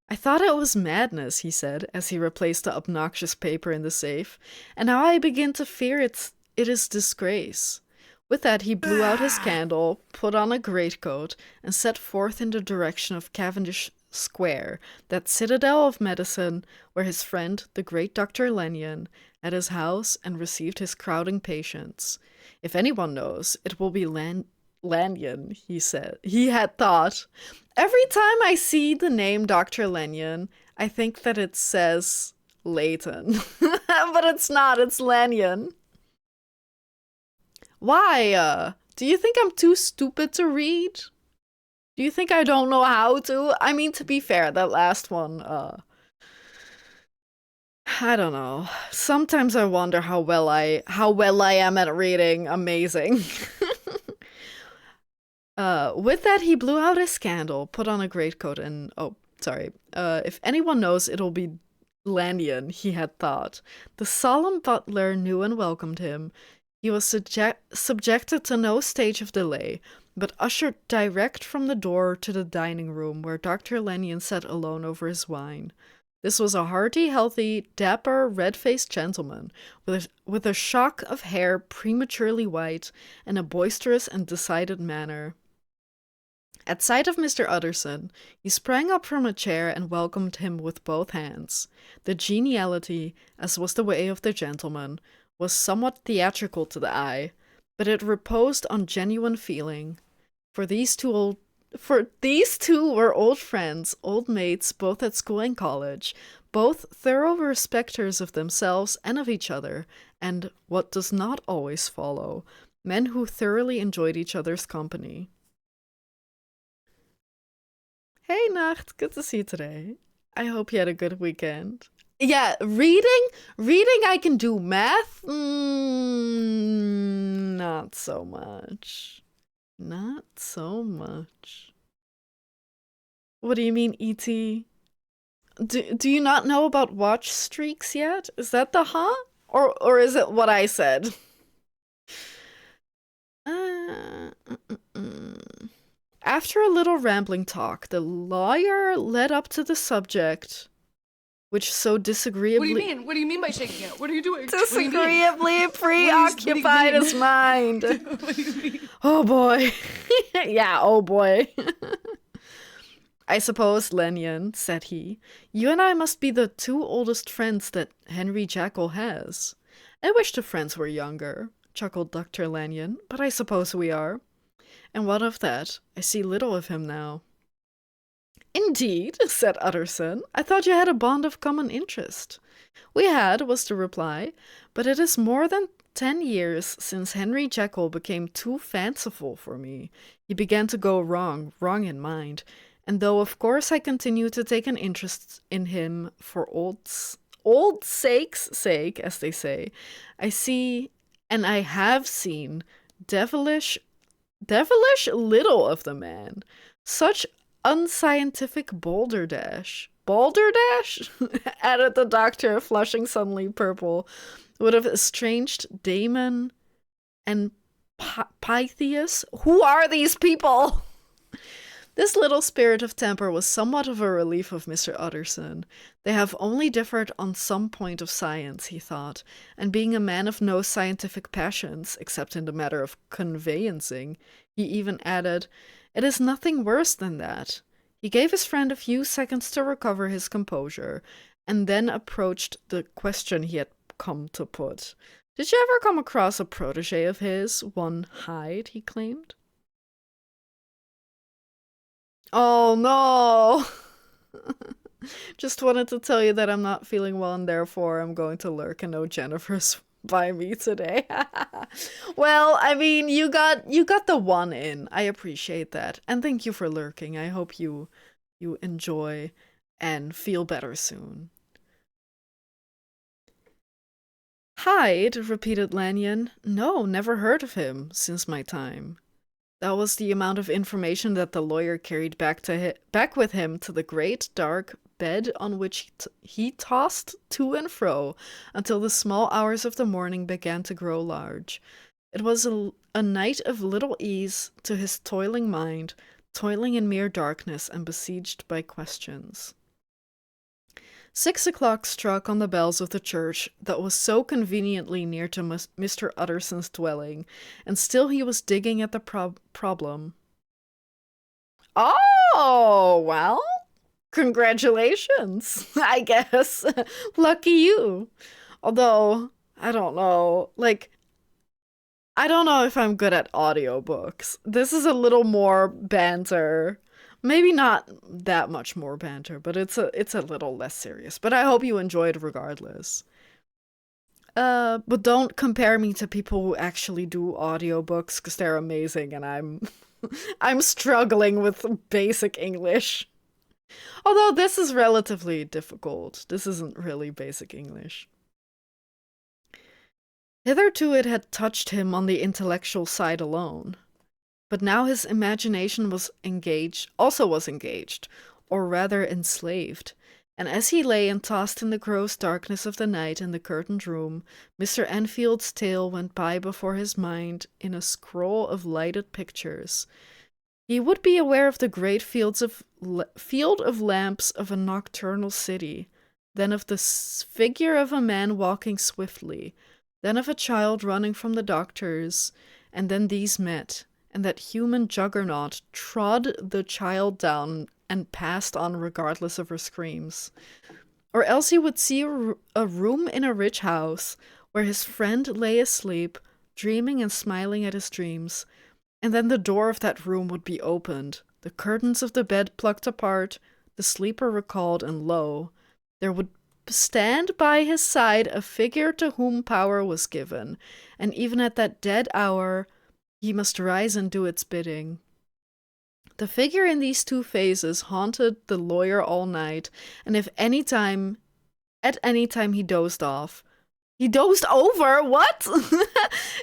I thought it was madness, he said, as he replaced the obnoxious paper in the safe, and now I begin to fear it is disgrace. With that, he blew out his candle, put on a greatcoat, and set forth in the direction of Cavendish Square, that citadel of medicine where his friend, the great Dr. Lanyon, had his house and received his crowding patients. If anyone knows, it will be Lanyon, he said. He had thought. Every time I see the name Dr. Lanyon, I think that it says Leighton. But it's not, it's Lanyon. Why? Do you think I'm too stupid to read? Do you think I don't know how to? I mean, to be fair, that last one, I don't know. Sometimes I wonder how well I am at reading. Amazing. With that, he blew out his candle, put on a greatcoat, and if anyone knows, it'll be Lanyon, he had thought. The solemn butler knew and welcomed him. He was subjected to no stage of delay, but ushered direct from the door to the dining room where Dr. Lanyon sat alone over his wine. This was a hearty, healthy, dapper, red-faced gentleman, with a shock of hair prematurely white, and a boisterous and decided manner. At sight of Mr. Utterson, he sprang up from a chair and welcomed him with both hands. The geniality, as was the way of the gentleman, was somewhat theatrical to the eye, but it reposed on genuine feeling. For these two were old friends, old mates, both at school and college, both thorough respecters of themselves and of each other, and, what does not always follow, men who thoroughly enjoyed each other's company. Hey, Nacht, good to see you today. I hope you had a good weekend. Yeah, reading I can do. Math, not so much. Not so much. What do you mean, E.T.? Do you not know about watch streaks yet? Is that the huh? Or is it what I said? After a little rambling talk, the lawyer led up to the subject, which so disagreeably... What do you mean? What do you mean by shaking it? What are you doing? Disagreeably preoccupied his mind. What do you mean? Oh boy. Yeah, oh boy. I suppose, Lanyon, said he, you and I must be the two oldest friends that Henry Jekyll has. I wish the friends were younger, chuckled Dr. Lanyon, but I suppose we are. And what of that? I see little of him now. Indeed, said Utterson. I thought you had a bond of common interest. We had, was the reply, but it is more than 10 years since Henry Jekyll became too fanciful for me. He began to go wrong in mind, and though of course I continue to take an interest in him for old sake's sake, as they say, I see, and I have seen, devilish little of the man. Such unscientific balderdash. Balderdash? Added the doctor, flushing suddenly purple. Would have estranged Damon and Pythias? Who are these people? This little spirit of temper was somewhat of a relief of Mr. Utterson. They have only differed on some point of science, he thought, and being a man of no scientific passions, except in the matter of conveyancing, he even added, "It is nothing worse than that." He gave his friend a few seconds to recover his composure, and then approached the question he had come to put. Did you ever come across a protege of his, one Hyde, he claimed? Oh no! Just wanted to tell you that I'm not feeling well and therefore I'm going to lurk and no Jennifer's by me today. Well, I mean, you got the one in. I appreciate that. And thank you for lurking. I hope you enjoy and feel better soon. Hyde, repeated Lanyon. No, never heard of him since my time. That was the amount of information that the lawyer carried back with him to the great dark bed on which he tossed to and fro until the small hours of the morning began to grow large. It was a night of little ease to his toiling mind, toiling in mere darkness and besieged by questions. 6 o'clock struck on the bells of the church that was so conveniently near to Mr. Utterson's dwelling, and still he was digging at the problem. Oh, well, congratulations, I guess. Lucky you. Although, I don't know, I don't know if I'm good at audiobooks. This is a little more banter. Maybe not that much more banter, but it's a little less serious. But I hope you enjoyed regardless. But don't compare me to people who actually do audiobooks, because they're amazing and I'm struggling with basic English. Although this is relatively difficult. This isn't really basic English. Hitherto it had touched him on the intellectual side alone. But now his imagination was engaged, or rather enslaved, and as he lay and tossed in the gross darkness of the night in the curtained room, Mr. Enfield's tale went by before his mind in a scroll of lighted pictures. He would be aware of the great field of lamps of a nocturnal city, then of the figure of a man walking swiftly, then of a child running from the doctors, and then these met, and that human juggernaut trod the child down and passed on regardless of her screams. Or else he would see a room in a rich house where his friend lay asleep, dreaming and smiling at his dreams, and then the door of that room would be opened, the curtains of the bed plucked apart, the sleeper recalled, and lo, there would stand by his side a figure to whom power was given, and even at that dead hour he must rise and do its bidding. The figure in these two phases haunted the lawyer all night, and at any time he dozed off. He dozed over? What?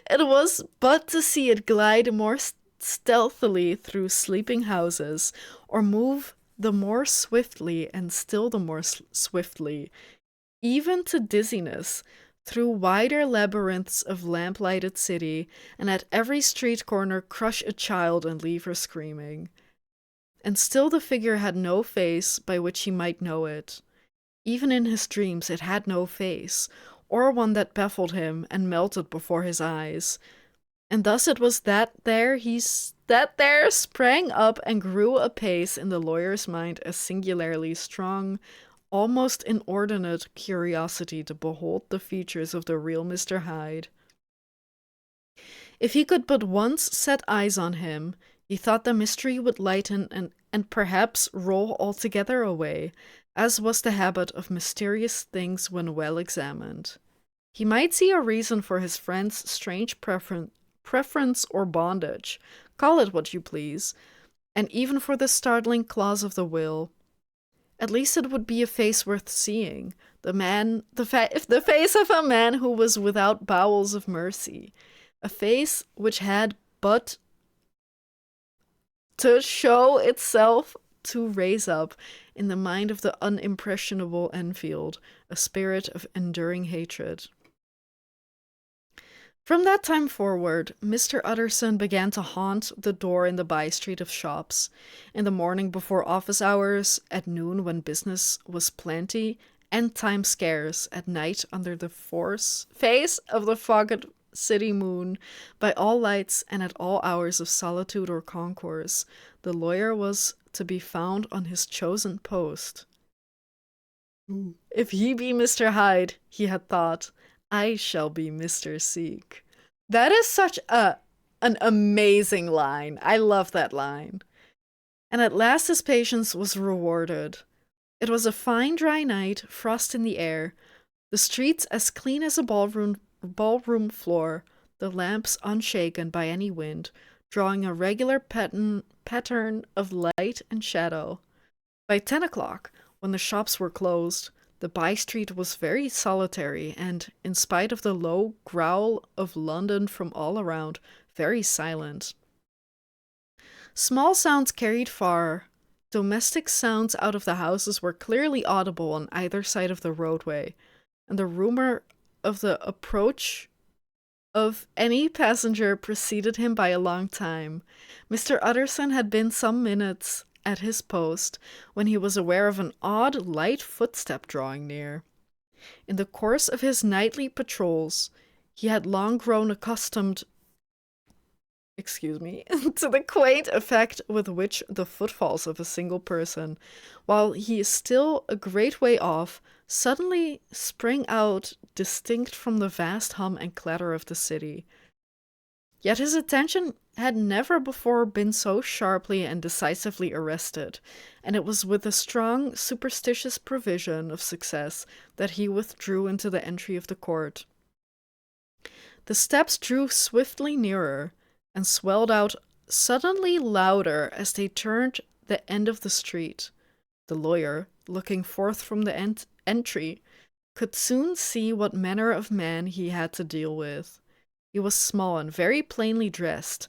It was but to see it glide more stealthily through sleeping houses, or move the more swiftly and still the more swiftly, even to dizziness, through wider labyrinths of lamp-lighted city, and at every street corner crush a child and leave her screaming. And still the figure had no face by which he might know it. Even in his dreams it had no face, or one that baffled him and melted before his eyes. And thus it was that there sprang up and grew apace in the lawyer's mind a singularly strong, almost inordinate curiosity to behold the features of the real Mr. Hyde. If he could but once set eyes on him, he thought the mystery would lighten and perhaps roll altogether away, as was the habit of mysterious things when well examined. He might see a reason for his friend's strange preference or bondage, call it what you please, and even for the startling clause of the will. At least it would be a face worth seeing, the face of a man who was without bowels of mercy, a face which had but to show itself to raise up in the mind of the unimpressionable Enfield a spirit of enduring hatred. From that time forward, Mr. Utterson began to haunt the door in the by-street of shops, in the morning before office hours, at noon when business was plenty, and time scarce, at night under the face of the fogged city moon, by all lights and at all hours of solitude or concourse, the lawyer was to be found on his chosen post. If he be Mr. Hyde, he had thought, I shall be Mr. Seek. That is such an amazing line. I love that line. And at last his patience was rewarded. It was a fine dry night, frost in the air, the streets as clean as a ballroom floor, the lamps unshaken by any wind, drawing a regular pattern of light and shadow. By 10 o'clock, when the shops were closed, the by-street was very solitary and, in spite of the low growl of London from all around, very silent. Small sounds carried far. Domestic sounds out of the houses were clearly audible on either side of the roadway, and the rumor of the approach of any passenger preceded him by a long time. Mr. Utterson had been some minutes at his post when he was aware of an odd, light footstep drawing near. In the course of his nightly patrols, he had long grown accustomed to the quaint effect with which the footfalls of a single person, while he is still a great way off, suddenly spring out distinct from the vast hum and clatter of the city. Yet his attention had never before been so sharply and decisively arrested, and it was with a strong, superstitious prevision of success that he withdrew into the entry of the court. The steps drew swiftly nearer, and swelled out suddenly louder as they turned the end of the street. The lawyer, looking forth from the entry, could soon see what manner of man he had to deal with. He was small and very plainly dressed,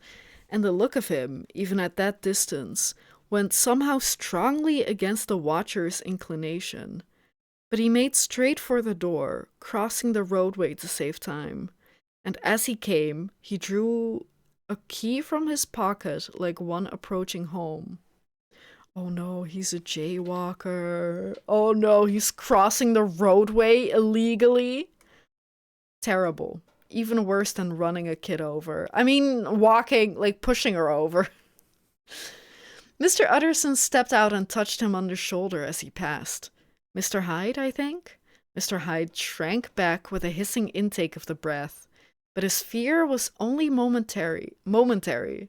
and the look of him, even at that distance, went somehow strongly against the watcher's inclination. But he made straight for the door, crossing the roadway to save time, and as he came, he drew a key from his pocket like one approaching home. Oh no, he's a jaywalker. Oh no, he's crossing the roadway illegally. Terrible. Even worse than running a kid over. I mean, walking, like pushing her over. Mr. Utterson stepped out and touched him on the shoulder as he passed. Mr. Hyde, I think? Mr. Hyde shrank back with a hissing intake of the breath, but his fear was only momentary. Momentary.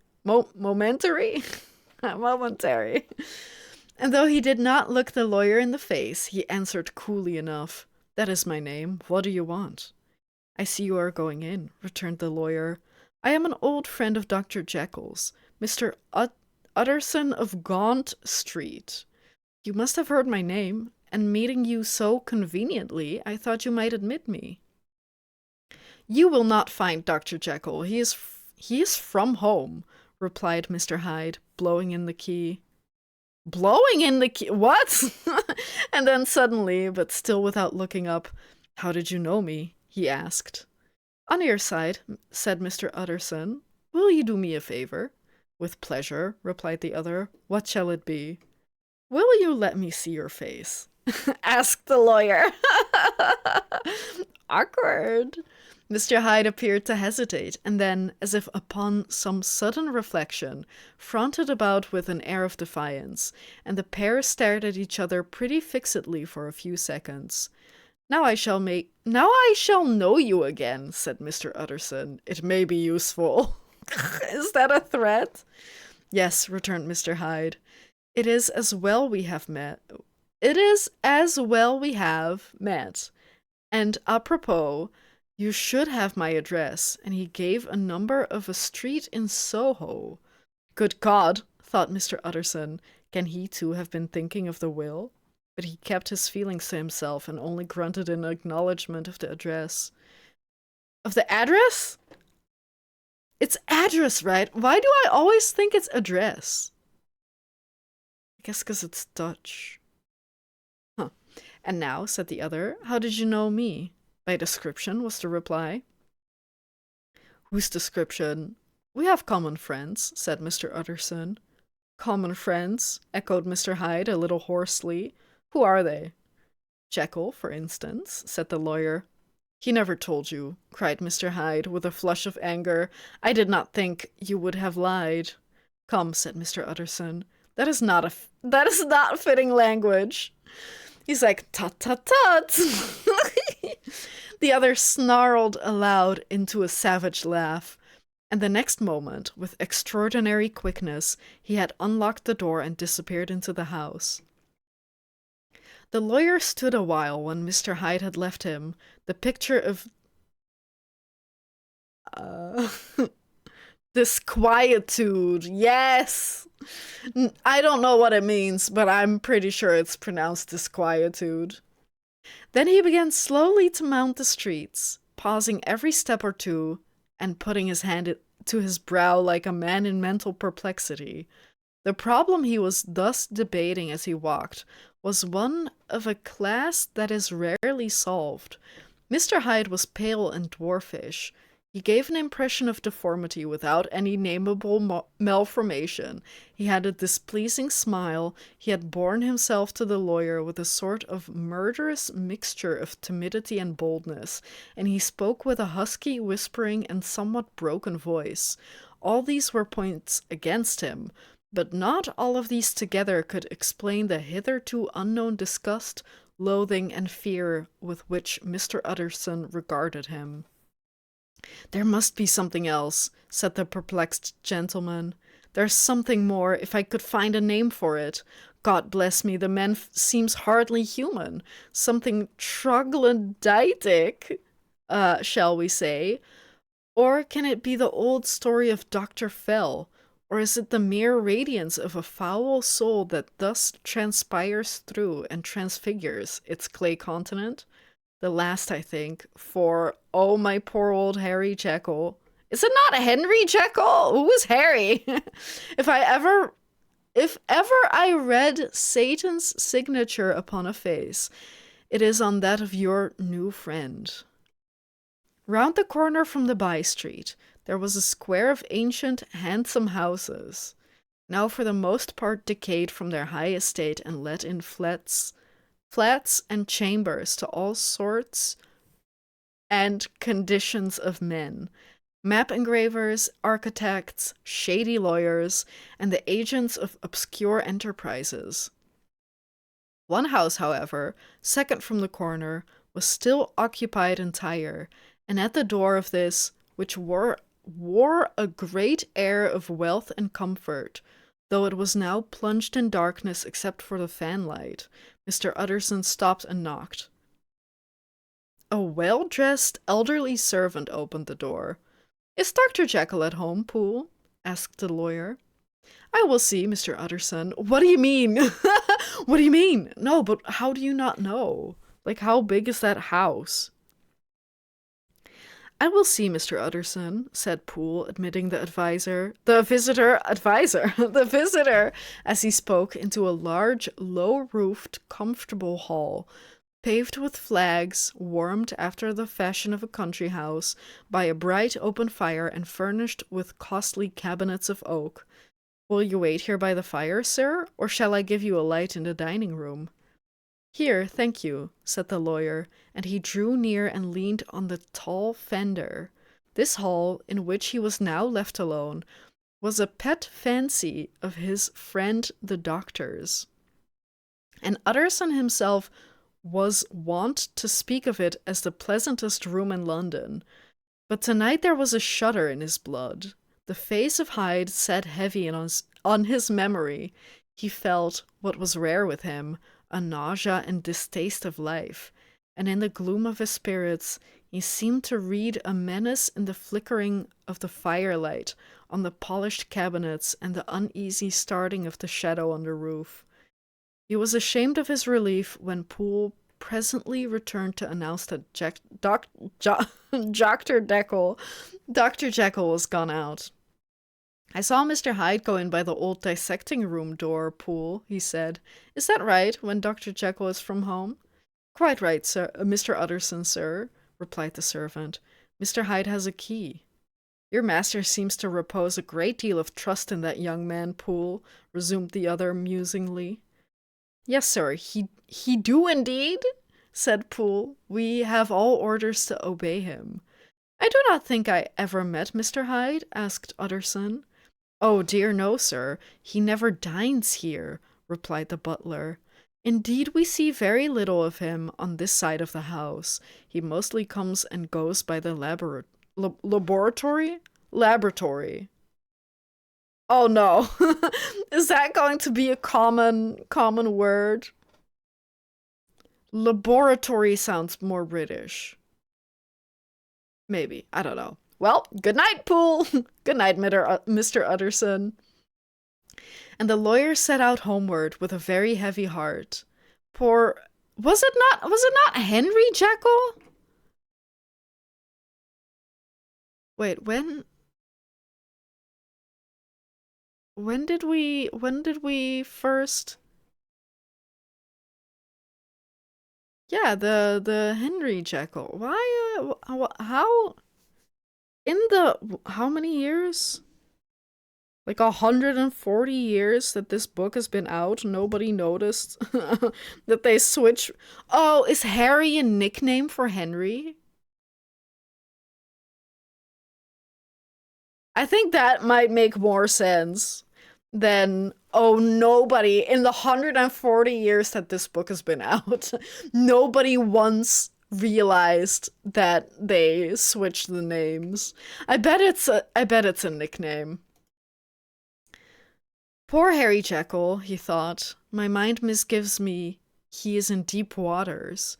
And though he did not look the lawyer in the face, he answered coolly enough, That is my name. What do you want? I see you are going in, returned the lawyer. I am an old friend of Dr. Jekyll's, Mr. Utterson of Gaunt Street. You must have heard my name, and meeting you so conveniently, I thought you might admit me. You will not find Dr. Jekyll. He is from home, replied Mr. Hyde, blowing in the key. Blowing in the key? What? And then suddenly, but still without looking up, How did you know me? He asked. On your side, said Mr. Utterson. Will you do me a favor? With pleasure, replied the other. What shall it be? Will you let me see your face? Asked the lawyer. Awkward. Mr. Hyde appeared to hesitate, and then, as if upon some sudden reflection, fronted about with an air of defiance, and the pair stared at each other pretty fixedly for a few seconds. Now I shall know you again, said Mr. Utterson. It may be useful. Is that a threat? Yes, returned Mr. Hyde. It is as well we have met. And apropos, you should have my address, and he gave a number of a street in Soho. Good God, thought Mr. Utterson, can he too have been thinking of the will? But he kept his feelings to himself and only grunted in acknowledgement of the address. Of the address? It's address, right? Why do I always think it's address? I guess because it's Dutch. Huh. And now, said the other, how did you know me? By description, was the reply. Whose description? We have common friends, said Mr. Utterson. Common friends, echoed Mr. Hyde a little hoarsely. Who are they? Jekyll, for instance, said the lawyer. He never told you, cried Mr. Hyde, with a flush of anger. I did not think you would have lied. Come, said Mr. Utterson. That is not fitting language. He's like, tut, tut, tut. The other snarled aloud into a savage laugh. And the next moment, with extraordinary quickness, he had unlocked the door and disappeared into the house. The lawyer stood a while when Mr. Hyde had left him, the picture of disquietude. Yes! I don't know what it means, but I'm pretty sure it's pronounced disquietude. Then he began slowly to mount the streets, pausing every step or two and putting his hand to his brow like a man in mental perplexity. The problem he was thus debating as he walked was one of a class that is rarely solved. Mr. Hyde was pale and dwarfish. He gave an impression of deformity without any nameable malformation. He had a displeasing smile. He had borne himself to the lawyer with a sort of murderous mixture of timidity and boldness, and he spoke with a husky, whispering, and somewhat broken voice. All these were points against him, but not all of these together could explain the hitherto unknown disgust, loathing, and fear with which Mr. Utterson regarded him. There must be something else, said the perplexed gentleman. There's something more, if I could find a name for it. God bless me, the man seems hardly human. Something troglodytic, shall we say? Or can it be the old story of Dr. Fell? Or is it the mere radiance of a foul soul that thus transpires through and transfigures its clay continent? The last, I think, for, oh, my poor old Harry Jekyll. Is it not Henry Jekyll? Who is Harry? If ever I read Satan's signature upon a face, it is on that of your new friend. Round the corner from the by-street, there was a square of ancient, handsome houses, now for the most part decayed from their high estate and let in flats and chambers to all sorts and conditions of men. Map engravers, architects, shady lawyers, and the agents of obscure enterprises. One house, however, second from the corner, was still occupied entire, and at the door of this, which wore a great air of wealth and comfort, though it was now plunged in darkness except for the fanlight, Mr. Utterson stopped and knocked. A well-dressed, elderly servant opened the door. Is Dr. Jekyll at home, Poole? Asked the lawyer. I will see, Mr. Utterson. What do you mean? What do you mean? No, but how do you not know? Like, how big is that house? I will see, Mr. Utterson, said Poole, admitting the visitor, as he spoke into a large, low-roofed, comfortable hall, paved with flags, warmed after the fashion of a country house by a bright open fire and furnished with costly cabinets of oak. Will you wait here by the fire, sir, or shall I give you a light in the dining room? Here, thank you, said the lawyer, and he drew near and leaned on the tall fender. This hall, in which he was now left alone, was a pet fancy of his friend the doctor's, and Utterson himself was wont to speak of it as the pleasantest room in London. But tonight there was a shudder in his blood. The face of Hyde sat heavy on his memory. He felt, what was rare with him, a nausea and distaste of life, and in the gloom of his spirits he seemed to read a menace in the flickering of the firelight on the polished cabinets and the uneasy starting of the shadow on the roof. He was ashamed of his relief when Poole presently returned to announce that Dr. Jekyll was gone out. I saw Mr. Hyde go in by the old dissecting room door, Poole, he said. Is that right, when Dr. Jekyll is from home? Quite right, sir, Mr. Utterson, sir, replied the servant. Mr. Hyde has a key. Your master seems to repose a great deal of trust in that young man, Poole, resumed the other musingly. Yes, sir, he do indeed, said Poole. We have all orders to obey him. I do not think I ever met Mr. Hyde, asked Utterson. Oh, dear no, sir. He never dines here, replied the butler. Indeed, we see very little of him on this side of the house. He mostly comes and goes by the laboratory? Laboratory. Oh no. Is that going to be a common word? Laboratory sounds more British. Maybe. I don't know. Well, good night, Poole. Good night, Mr. Utterson. And the lawyer set out homeward with a very heavy heart. Poor... Was it not Henry Jekyll? Wait, when did we first... Yeah, the Henry Jekyll. Why, how... In the... How many years? Like 140 years that this book has been out, nobody noticed that they switch. Oh, is Harry a nickname for Henry? I think that might make more sense than, oh, nobody, in the 140 years that this book has been out, nobody once realized that they switched the names. I bet it's a nickname. Poor Harry Jekyll, he thought. My mind misgives me he is in deep waters.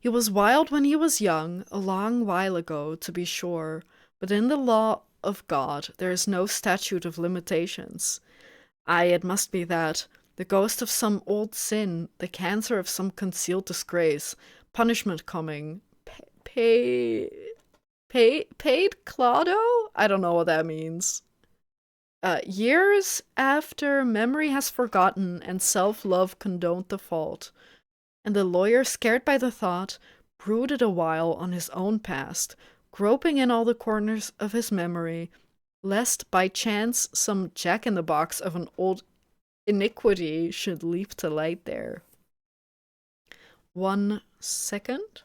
He was wild when he was young, a long while ago, to be sure, but in the law of God there is no statute of limitations. Aye, it must be that, the ghost of some old sin, the cancer of some concealed disgrace, punishment coming, paid Claudio? I don't know what that means. Years after memory has forgotten and self-love condoned the fault. And the lawyer, scared by the thought, brooded a while on his own past, groping in all the corners of his memory, lest by chance some jack-in-the-box of an old iniquity should leap to light there. 1 second.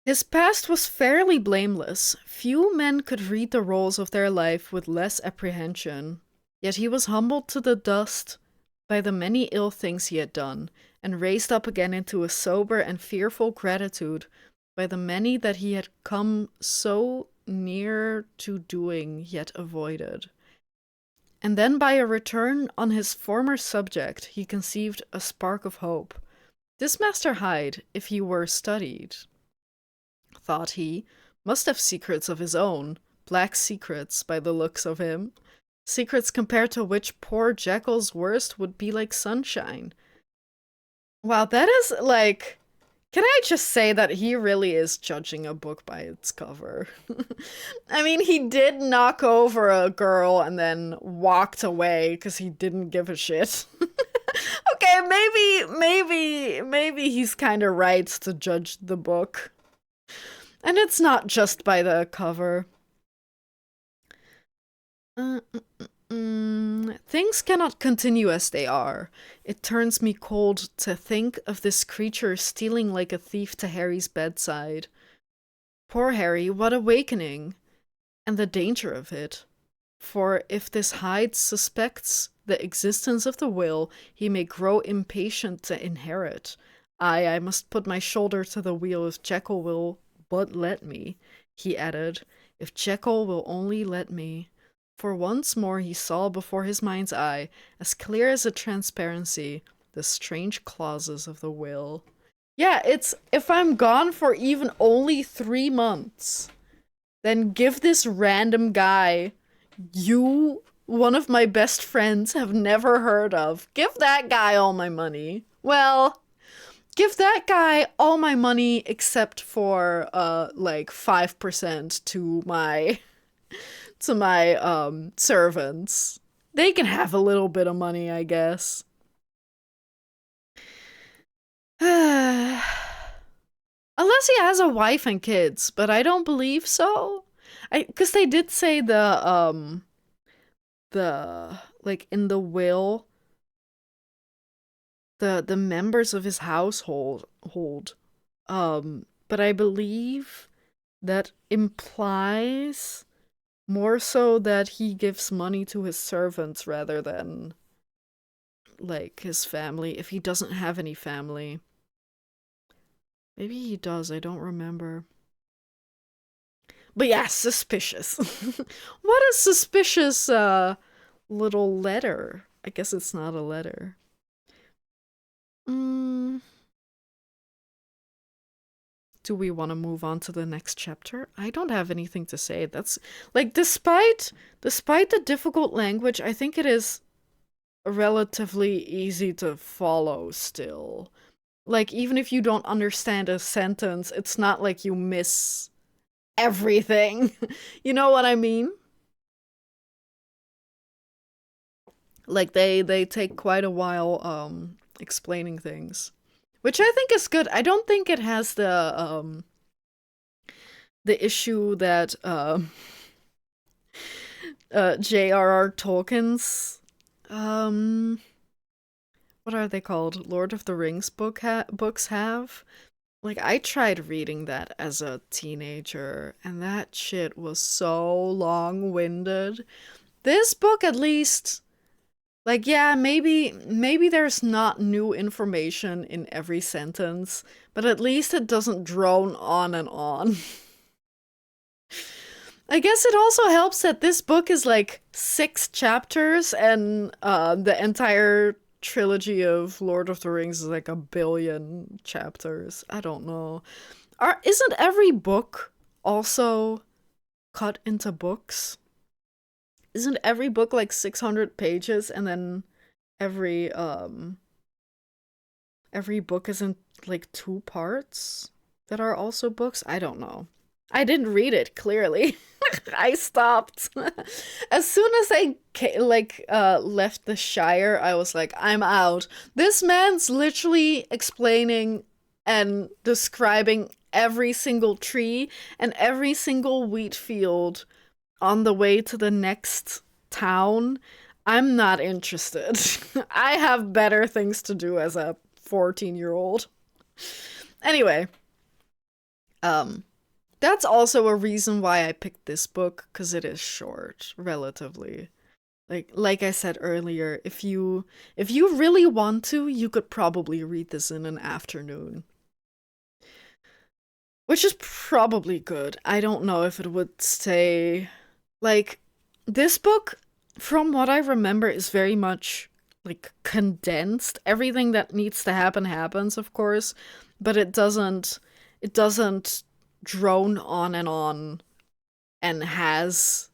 His past was fairly blameless. Few men could read the rolls of their life with less apprehension. Yet he was humbled to the dust by the many ill things he had done, and raised up again into a sober and fearful gratitude by the many that he had come so near to doing yet avoided. And then by a return on his former subject he conceived a spark of hope. This Master Hyde, if he were studied, thought he, must have secrets of his own, black secrets by the looks of him, secrets compared to which poor Jekyll's worst would be like sunshine. Wow, that is like... Can I just say that he really is judging a book by its cover? I mean, he did knock over a girl and then walked away because he didn't give a shit. Okay, maybe he's kind of right to judge the book. And it's not just by the cover. Things cannot continue as they are. It turns me cold to think of this creature stealing like a thief to Harry's bedside. Poor Harry, what awakening! And the danger of it. For if this Hyde suspects the existence of the will, he may grow impatient to inherit. Aye, I must put my shoulder to the wheel if Jekyll will but let me, he added, if Jekyll will only let me. For once more he saw before his mind's eye, as clear as a transparency, the strange clauses of the will. Yeah, it's, if I'm gone for even only 3 months, then give this random guy one of my best friends, have never heard of. Give that guy all my money. Well, give that guy all my money except for like 5% to my servants. They can have a little bit of money, I guess. Unless he has a wife and kids, but I don't believe so. Because they did say the like in the will, the members of his household hold, but I believe that implies more so that he gives money to his servants rather than like his family, if he doesn't have any family. Maybe he does, I don't remember. But yeah, suspicious. What a suspicious little letter. I guess it's not a letter. Do we want to move on to the next chapter? I don't have anything to say. That's like, despite the difficult language, I think it is relatively easy to follow still. Like, even if you don't understand a sentence, it's not like you miss everything. You know what I mean? Like, they take quite a while explaining things, which I think is good. I don't think it has the issue that J.R.R. Tolkien's what are they called? Lord of the Rings books have. Like, I tried reading that as a teenager, and that shit was so long-winded. This book, at least, like, yeah, maybe there's not new information in every sentence, but at least it doesn't drone on and on. I guess it also helps that this book is like 6 chapters, and the entire trilogy of Lord of the Rings is like 1 billion chapters. I don't know. Isn't every book also cut into books? Isn't every book like 600 pages, and then every book is in like 2 parts that are also books? I don't know. I didn't read it, clearly. I stopped. As soon as I left the Shire, I was like, I'm out. This man's literally explaining and describing every single tree and every single wheat field on the way to the next town. I'm not interested. I have better things to do as a 14-year-old. Anyway, that's also a reason why I picked this book, because it is short, relatively. Like I said earlier, if you really want to, you could probably read this in an afternoon. Which is probably good. I don't know if it would stay... Like, this book, from what I remember, is very much, like, condensed. Everything that needs to happen happens, of course, but it doesn't drone on and has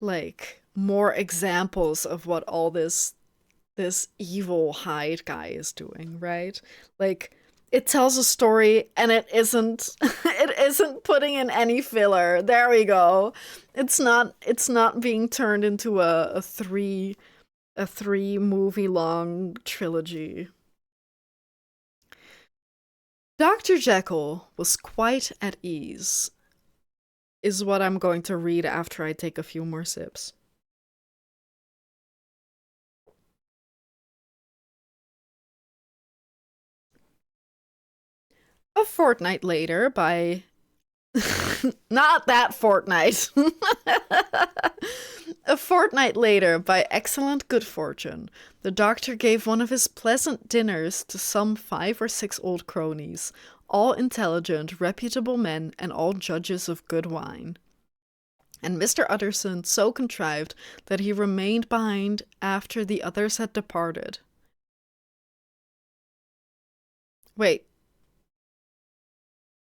like more examples of what all this evil Hyde guy is doing, right? Like, it tells a story and it isn't it isn't putting in any filler. There we go. It's not being turned into a 3 movie long trilogy. Dr. Jekyll was quite at ease, is what I'm going to read after I take a few more sips. A fortnight later, by... Not that fortnight! A fortnight later, by excellent good fortune, the doctor gave one of his pleasant dinners to some 5 or 6 old cronies, all intelligent, reputable men, and all judges of good wine. And Mr. Utterson so contrived that he remained behind after the others had departed. Wait.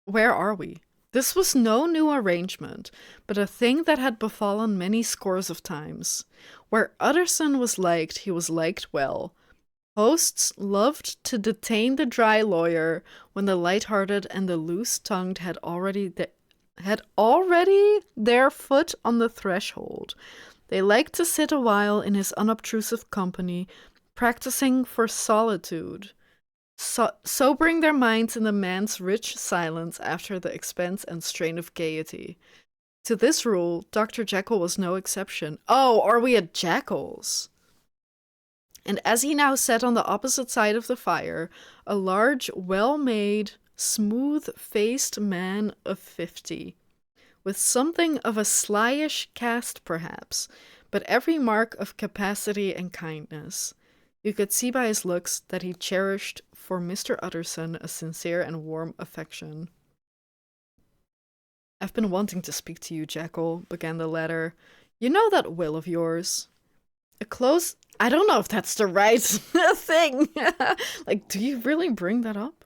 Where are we? This was no new arrangement, but a thing that had befallen many scores of times. Where Utterson was liked, he was liked well. Hosts loved to detain the dry lawyer when the light-hearted and the loose-tongued had already their foot on the threshold. They liked to sit a while in his unobtrusive company, practicing for solitude, sobering their minds in the man's rich silence after the expense and strain of gaiety. To this rule, Dr. Jekyll was no exception. Oh, are we at Jekyll's? And as he now sat on the opposite side of the fire, a large, well-made, smooth-faced man of 50, with something of a slyish cast perhaps, but every mark of capacity and kindness. You could see by his looks that he cherished for Mr. Utterson a sincere and warm affection. "I've been wanting to speak to you, Jekyll," began the latter. "You know that will of yours?" I don't know if that's the right thing. Like, do you really bring that up?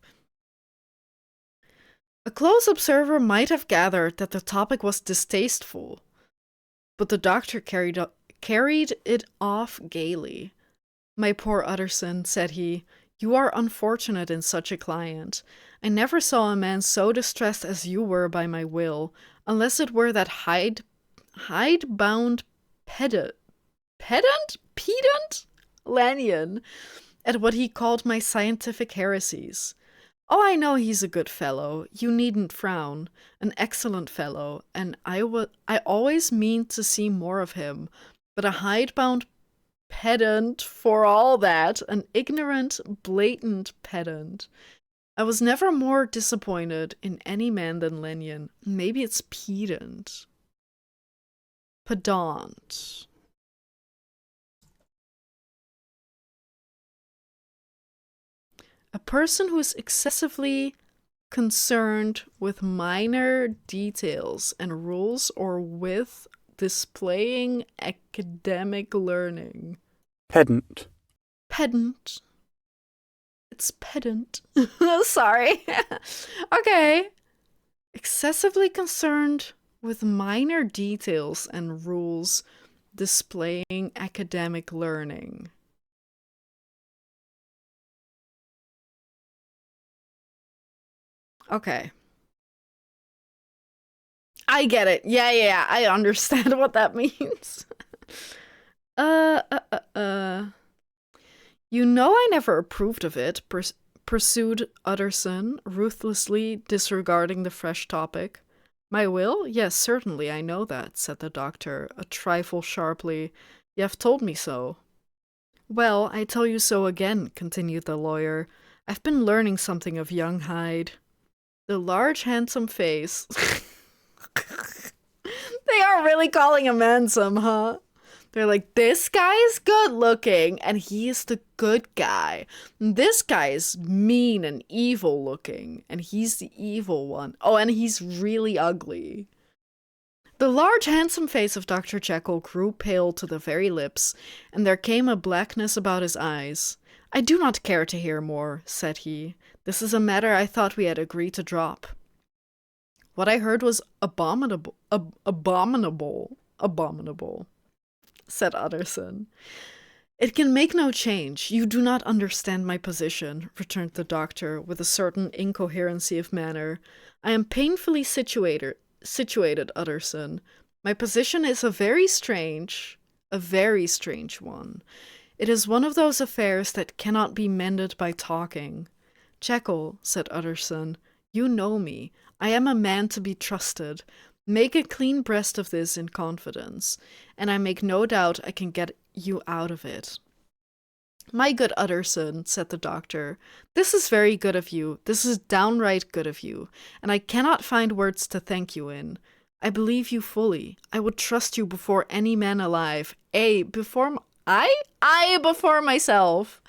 A close observer might have gathered that the topic was distasteful, but the doctor carried it off gaily. "My poor Utterson," said he, "you are unfortunate in such a client. I never saw a man so distressed as you were by my will, unless it were that hide-bound pedant Lanyon, at what he called my scientific heresies. Oh, I know he's a good fellow, you needn't frown, an excellent fellow, and I always mean to see more of him, but a hide-bound pedant for all that, an ignorant, blatant pedant. I was never more disappointed in any man than Lanyon. Maybe it's pedant. Pedant. A person who is excessively concerned with minor details and rules or with displaying academic learning. Pedant. Pedant. It's pedant. Sorry. Okay. Excessively concerned with minor details and rules displaying academic learning. Okay. I get it. Yeah. I understand what that means. You know I never approved of it, pursued Utterson, ruthlessly disregarding the fresh topic. My will? Yes, certainly, I know that, said the doctor, a trifle sharply. You have told me so. Well, I tell you so again, continued the lawyer. I've been learning something of young Hyde. The large, handsome face. They are really calling him handsome, huh? They're like, this guy is good looking, and he is the good guy. This guy is mean and evil looking, and he's the evil one. Oh, and he's really ugly. The large, handsome face of Dr. Jekyll grew pale to the very lips, and there came a blackness about his eyes. I do not care to hear more, said he. This is a matter I thought we had agreed to drop. What I heard was abominable, said Utterson. It can make no change. You do not understand my position, returned the doctor with a certain incoherency of manner. I am painfully situated, Utterson. My position is a very strange one. It is one of those affairs that cannot be mended by talking. Jekyll, said Utterson, you know me. I am a man to be trusted. Make a clean breast of this in confidence, and I make no doubt I can get you out of it. My good Utterson, said the doctor, this is very good of you. This is downright good of you, and I cannot find words to thank you in. I believe you fully. I would trust you before any man alive. Before myself,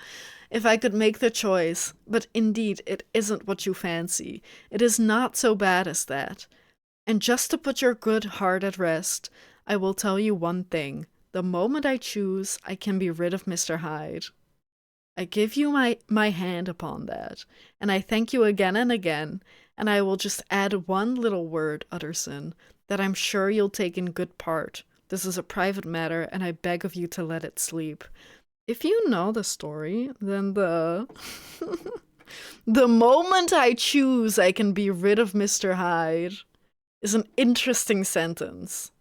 if I could make the choice. But indeed, it isn't what you fancy. It is not so bad as that. And just to put your good heart at rest, I will tell you one thing. The moment I choose, I can be rid of Mr. Hyde. I give you my hand upon that, and I thank you again and again, And I will just add one little word, Utterson, that I'm sure you'll take in good part. This is a private matter, and I beg of you to let it sleep. If you know the story, then the the moment I choose I can be rid of Mr. Hyde is an interesting sentence.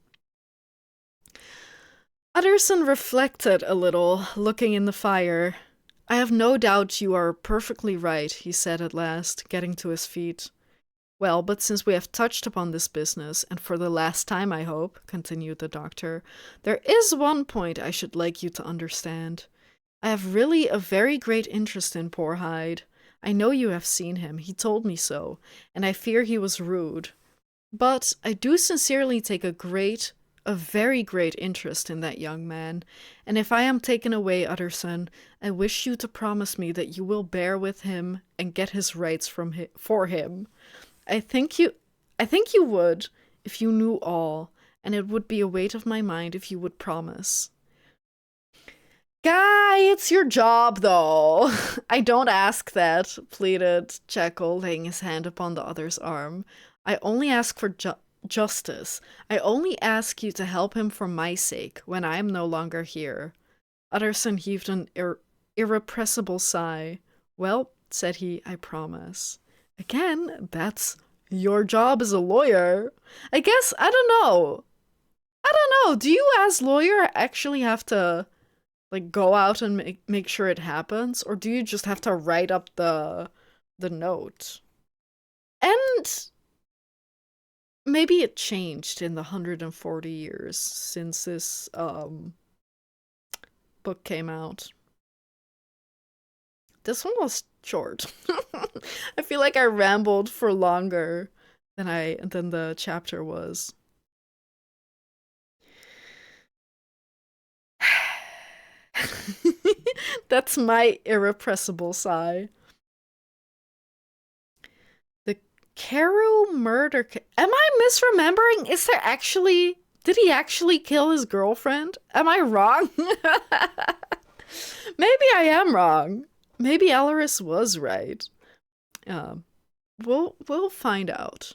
Utterson reflected a little, looking in the fire. I have no doubt you are perfectly right, he said at last, getting to his feet. Well, but since we have touched upon this business, and for the last time, I hope, continued the doctor, there is one point I should like you to understand. I have really a very great interest in poor Hyde. I know you have seen him, he told me so, and I fear he was rude. But I do sincerely take a very great interest in that young man, and if I am taken away, Utterson, I wish you to promise me that you will bear with him and get his rights for him. I think you would, if you knew all, and it would be a weight off my mind if you would promise. Guy, it's your job, though. I don't ask that, pleaded Jekyll, laying his hand upon the other's arm. I only ask for justice. I only ask you to help him for my sake, when I am no longer here. Utterson heaved an irrepressible sigh. Well, said he, I promise. Again, that's your job as a lawyer. I guess, I don't know. Do you as lawyer actually have to go out and make sure it happens, or do you just have to write up the note? And maybe it changed in the 140 years since this book came out. This one was short. I feel like I rambled for longer than the chapter was. That's my irrepressible sigh. The Carew murder. Am I misremembering? Did he actually kill his girlfriend? Am I wrong? Maybe I am wrong. Maybe Elleris was right. We'll find out.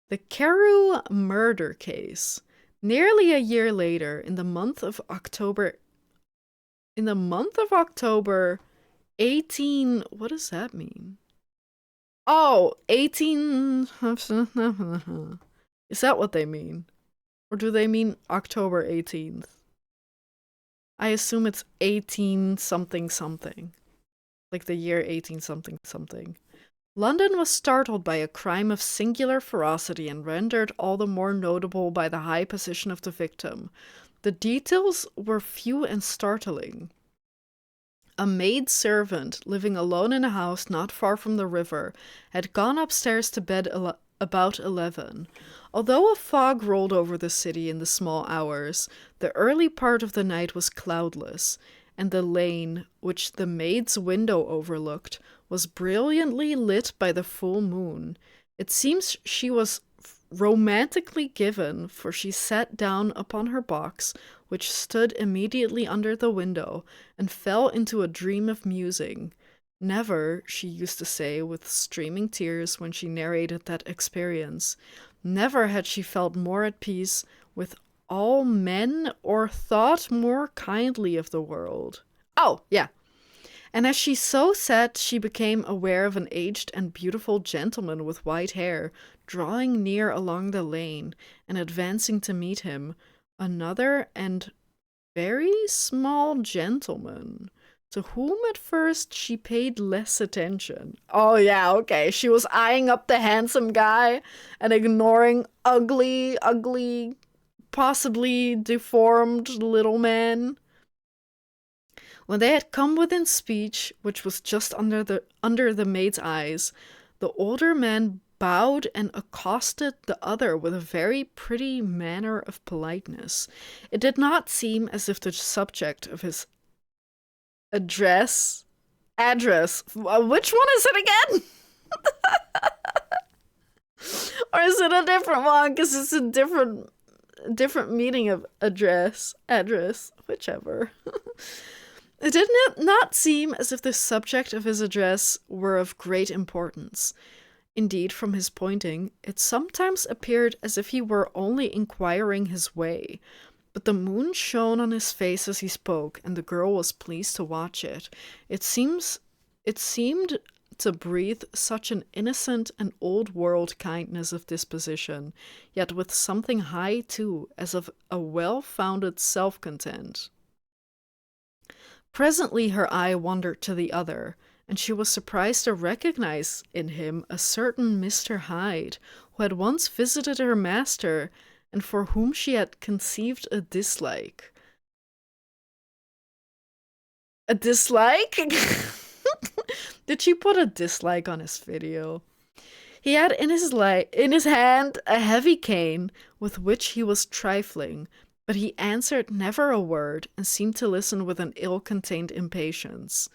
The Carew murder case. Nearly a year later, in the month of October, 18... What does that mean? Oh, 18... Is that what they mean? Or do they mean October 18th? I assume it's 18 something something. Like the year 18 something something. London was startled by a crime of singular ferocity and rendered all the more notable by the high position of the victim. The details were few and startling. A maid servant, living alone in a house not far from the river, had gone upstairs to bed about 11. Although a fog rolled over the city in the small hours, the early part of the night was cloudless, and the lane, which the maid's window overlooked, was brilliantly lit by the full moon. It seems she was romantically given, for she sat down upon her box, which stood immediately under the window, and fell into a dream of musing. Never, she used to say with streaming tears when she narrated that experience, never had she felt more at peace with all men or thought more kindly of the world. Oh, yeah. And as she so sat, she became aware of an aged and beautiful gentleman with white hair, drawing near along the lane, and advancing to meet him, another and very small gentleman, to whom at first she paid less attention. Oh yeah, okay, she was eyeing up the handsome guy and ignoring ugly, possibly deformed little man. When they had come within speech, which was just under the maid's eyes, the older man bowed and accosted the other with a very pretty manner of politeness. It did not seem as if the subject of his address, which one is it again? Or is it a different one? Because it's a different meaning of address, whichever. It did not seem as if the subject of his address were of great importance. Indeed, from his pointing, it sometimes appeared as if he were only inquiring his way. But the moon shone on his face as he spoke, and the girl was pleased to watch it. It seemed to breathe such an innocent and old-world kindness of disposition, yet with something high too, as of a well-founded self-content. Presently her eye wandered to the other, and she was surprised to recognize in him a certain Mr. Hyde, who had once visited her master, and for whom she had conceived a dislike. A dislike? Did she put a dislike on his video? He had in his hand a heavy cane with which he was trifling, but he answered never a word and seemed to listen with an ill-contained impatience.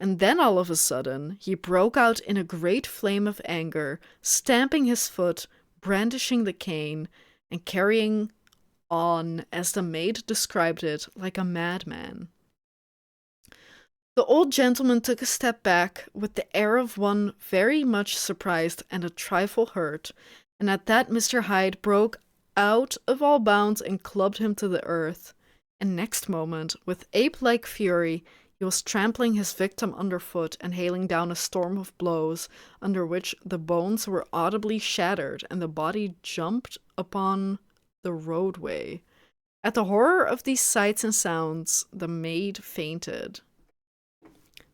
And then all of a sudden he broke out in a great flame of anger, stamping his foot, brandishing the cane, and carrying on, as the maid described it, like a madman. The old gentleman took a step back with the air of one very much surprised and a trifle hurt, and at that Mr. Hyde broke out of all bounds and clubbed him to the earth. And next moment, with ape-like fury, he was trampling his victim underfoot and hailing down a storm of blows, under which the bones were audibly shattered and the body jumped upon the roadway. At the horror of these sights and sounds, the maid fainted.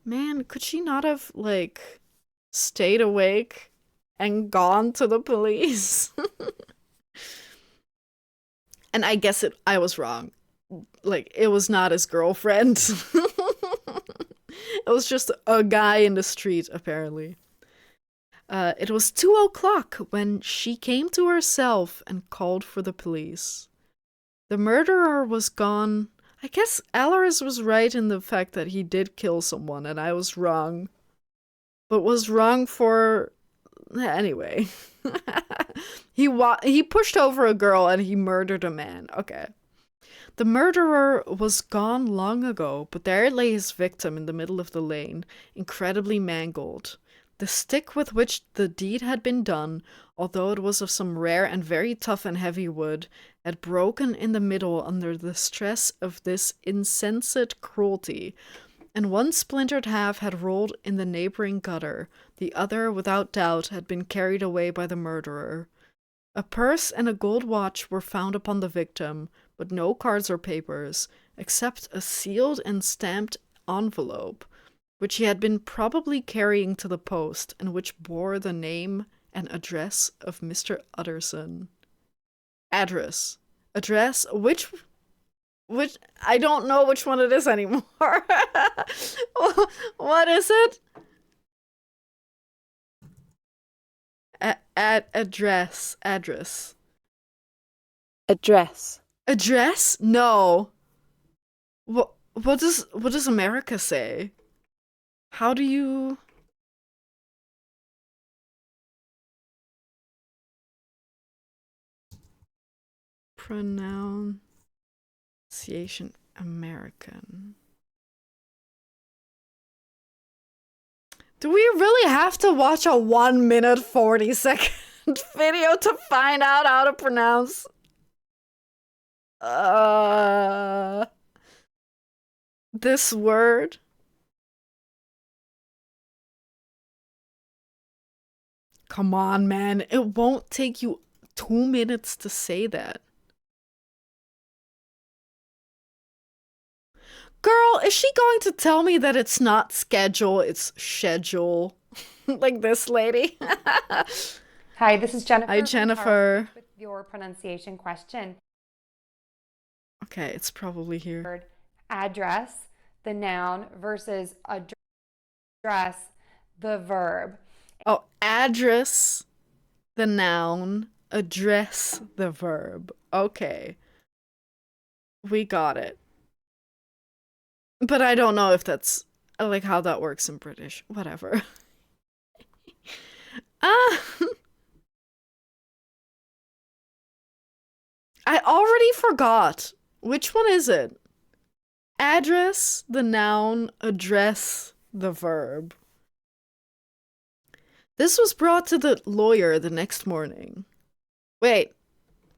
Man, could she not have, like, stayed awake and gone to the police? And I guess I was wrong. Like, it was not his girlfriend. It was just a guy in the street, apparently. It was 2:00 when she came to herself and called for the police. The murderer was gone. I guess Alaris was right in the fact that he did kill someone, and I was wrong. But was wrong for... Anyway. He pushed over a girl and he murdered a man. Okay. The murderer was gone long ago, but there lay his victim in the middle of the lane, incredibly mangled. The stick with which the deed had been done, although it was of some rare and very tough and heavy wood, had broken in the middle under the stress of this insensate cruelty, and one splintered half had rolled in the neighboring gutter, the other, without doubt, had been carried away by the murderer. A purse and a gold watch were found upon the victim, but no cards or papers, except a sealed and stamped envelope, which he had been probably carrying to the post, and which bore the name and address of Mr. Utterson. Address, which I don't know which one it is anymore. What is it? Address. Address? No. What does America say? How do you... Pronunciation American. Do we really have to watch a 1-minute 40-second video to find out how to pronounce? This word? Come on, man. It won't take you 2 minutes to say that. Girl, is she going to tell me that it's not schedule, it's schedule? Like this lady? Hi, this is Jennifer. Hi, Jennifer. With your pronunciation question. Okay, it's probably here. Address, the noun, versus address, the verb. Oh, address, the noun, address, the verb. Okay. We got it. But I don't know if that's, like, how that works in British. Whatever. I already forgot. Which one is it? Address, the noun, address, the verb. This was brought to the lawyer the next morning. Wait,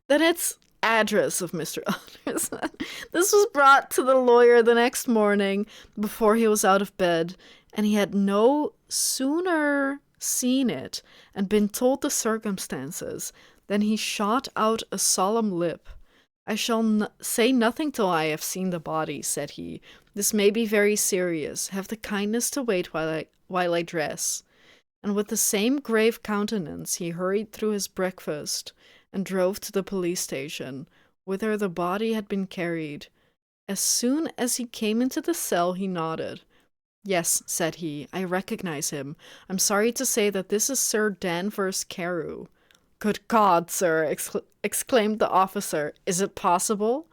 then it's address of Mr. Utterson. This was brought to the lawyer the next morning before he was out of bed, and he had no sooner seen it and been told the circumstances than he shot out a solemn lip. I shall say nothing till I have seen the body, said he. This may be very serious. Have the kindness to wait while I dress. And with the same grave countenance he hurried through his breakfast and drove to the police station, whither the body had been carried. As soon as he came into the cell, he nodded. Yes, said he, I recognize him. I'm sorry to say that this is Sir Danvers Carew. Good God, sir, exclaimed the officer. Is it possible?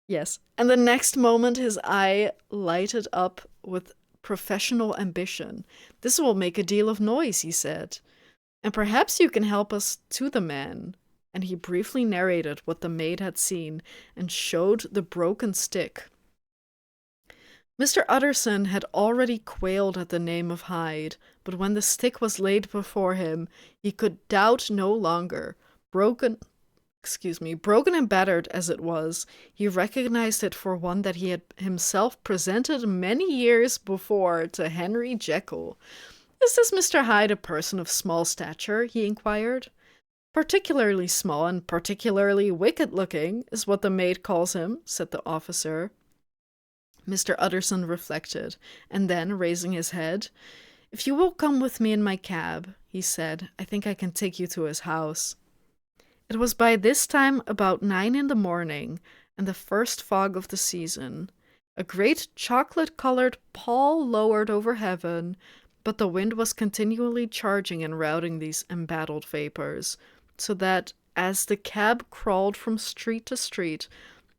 Yes. And the next moment his eye lighted up with professional ambition. This will make a deal of noise, he said. And perhaps you can help us to the man. And he briefly narrated what the maid had seen and showed the broken stick. Mr. Utterson had already quailed at the name of Hyde, but when the stick was laid before him, he could doubt no longer. Broken and battered as it was, he recognized it for one that he had himself presented many years before to Henry Jekyll. Is this Mr. Hyde a person of small stature? He inquired. Particularly small and particularly wicked-looking is what the maid calls him, said the officer. Mr. Utterson reflected, and then, raising his head, If you will come with me in my cab, he said, I think I can take you to his house. It was by this time about 9 in the morning, and the first fog of the season. A great chocolate-colored pall lowered over heaven, but the wind was continually charging and routing these embattled vapors, so that, as the cab crawled from street to street,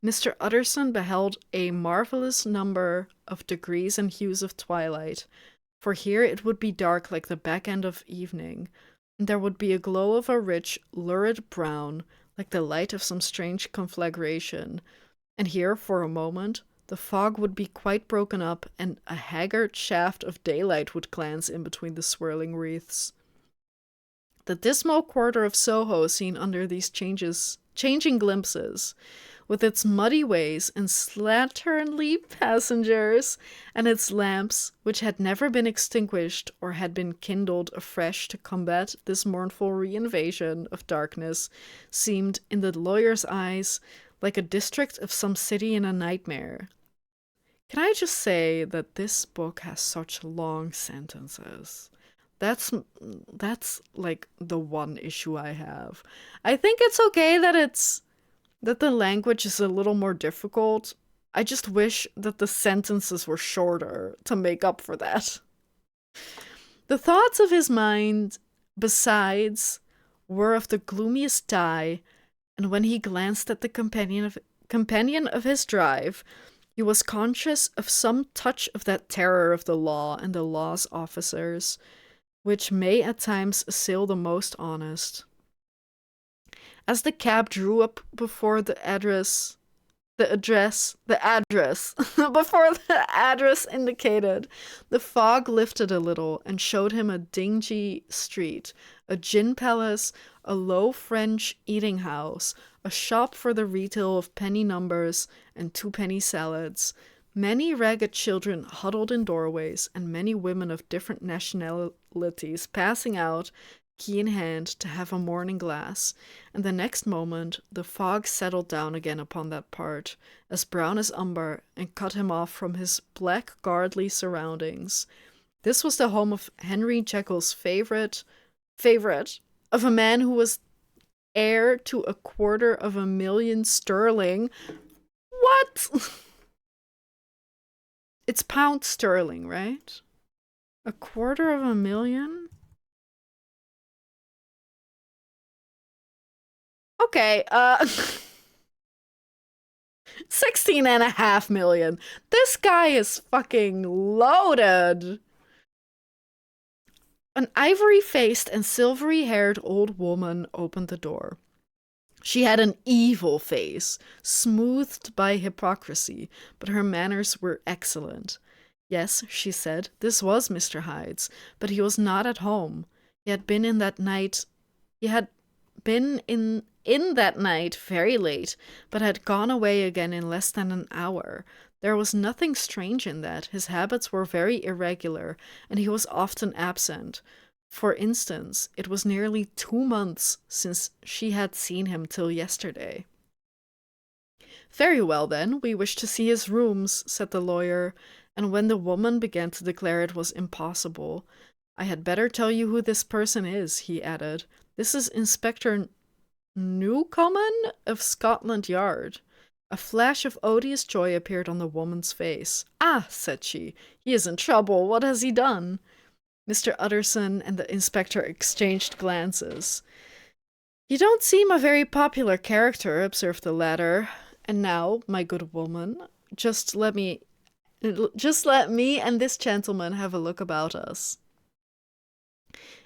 Mr. Utterson beheld a marvelous number of degrees and hues of twilight, for here it would be dark like the back end of evening, and there would be a glow of a rich, lurid brown, like the light of some strange conflagration, and here, for a moment, the fog would be quite broken up, and a haggard shaft of daylight would glance in between the swirling wreaths. The dismal quarter of Soho seen under these changing glimpses, with its muddy ways and slatternly passengers, and its lamps, which had never been extinguished or had been kindled afresh to combat this mournful reinvasion of darkness, seemed, in the lawyer's eyes, like a district of some city in a nightmare. Can I just say that this book has such long sentences? That's like the one issue I have. I think it's okay that the language is a little more difficult. I just wish that the sentences were shorter to make up for that. The thoughts of his mind, besides, were of the gloomiest dye, and when he glanced at the companion of his drive, he was conscious of some touch of that terror of the law and the law's officers, which may at times assail the most honest. As the cab drew up before the address before the address indicated, the fog lifted a little and showed him a dingy street, a gin palace, a low French eating house, a shop for the retail of penny numbers and twopenny salads, many ragged children huddled in doorways, and many women of different nationalities passing out, key in hand, to have a morning glass, and the next moment the fog settled down again upon that part, as brown as umber, and cut him off from his blackguardly surroundings. This was the home of Henry Jekyll's favorite, of a man who was heir to 250,000 sterling. What? It's pound sterling, right? 250,000? Okay, 16.5 million. This guy is fucking loaded. An ivory-faced and silvery-haired old woman opened the door. She had an evil face, smoothed by hypocrisy, but her manners were excellent. Yes, she said, this was Mr. Hyde's, but he was not at home. He had been in that night. He had been in that night very late, but had gone away again in less than an hour. There was nothing strange in that. His habits were very irregular, and he was often absent. For instance, it was nearly 2 months since she had seen him till yesterday. Very well, then, we wish to see his rooms, said the lawyer, and when the woman began to declare it was impossible, I had better tell you who this person is, he added. This is Inspector Newcomen of Scotland Yard. A flash of odious joy appeared on the woman's face. Ah, said she, he is in trouble. What has he done? Mr. Utterson and the inspector exchanged glances. You don't seem a very popular character, observed the latter. And now, my good woman, just let me and this gentleman have a look about us.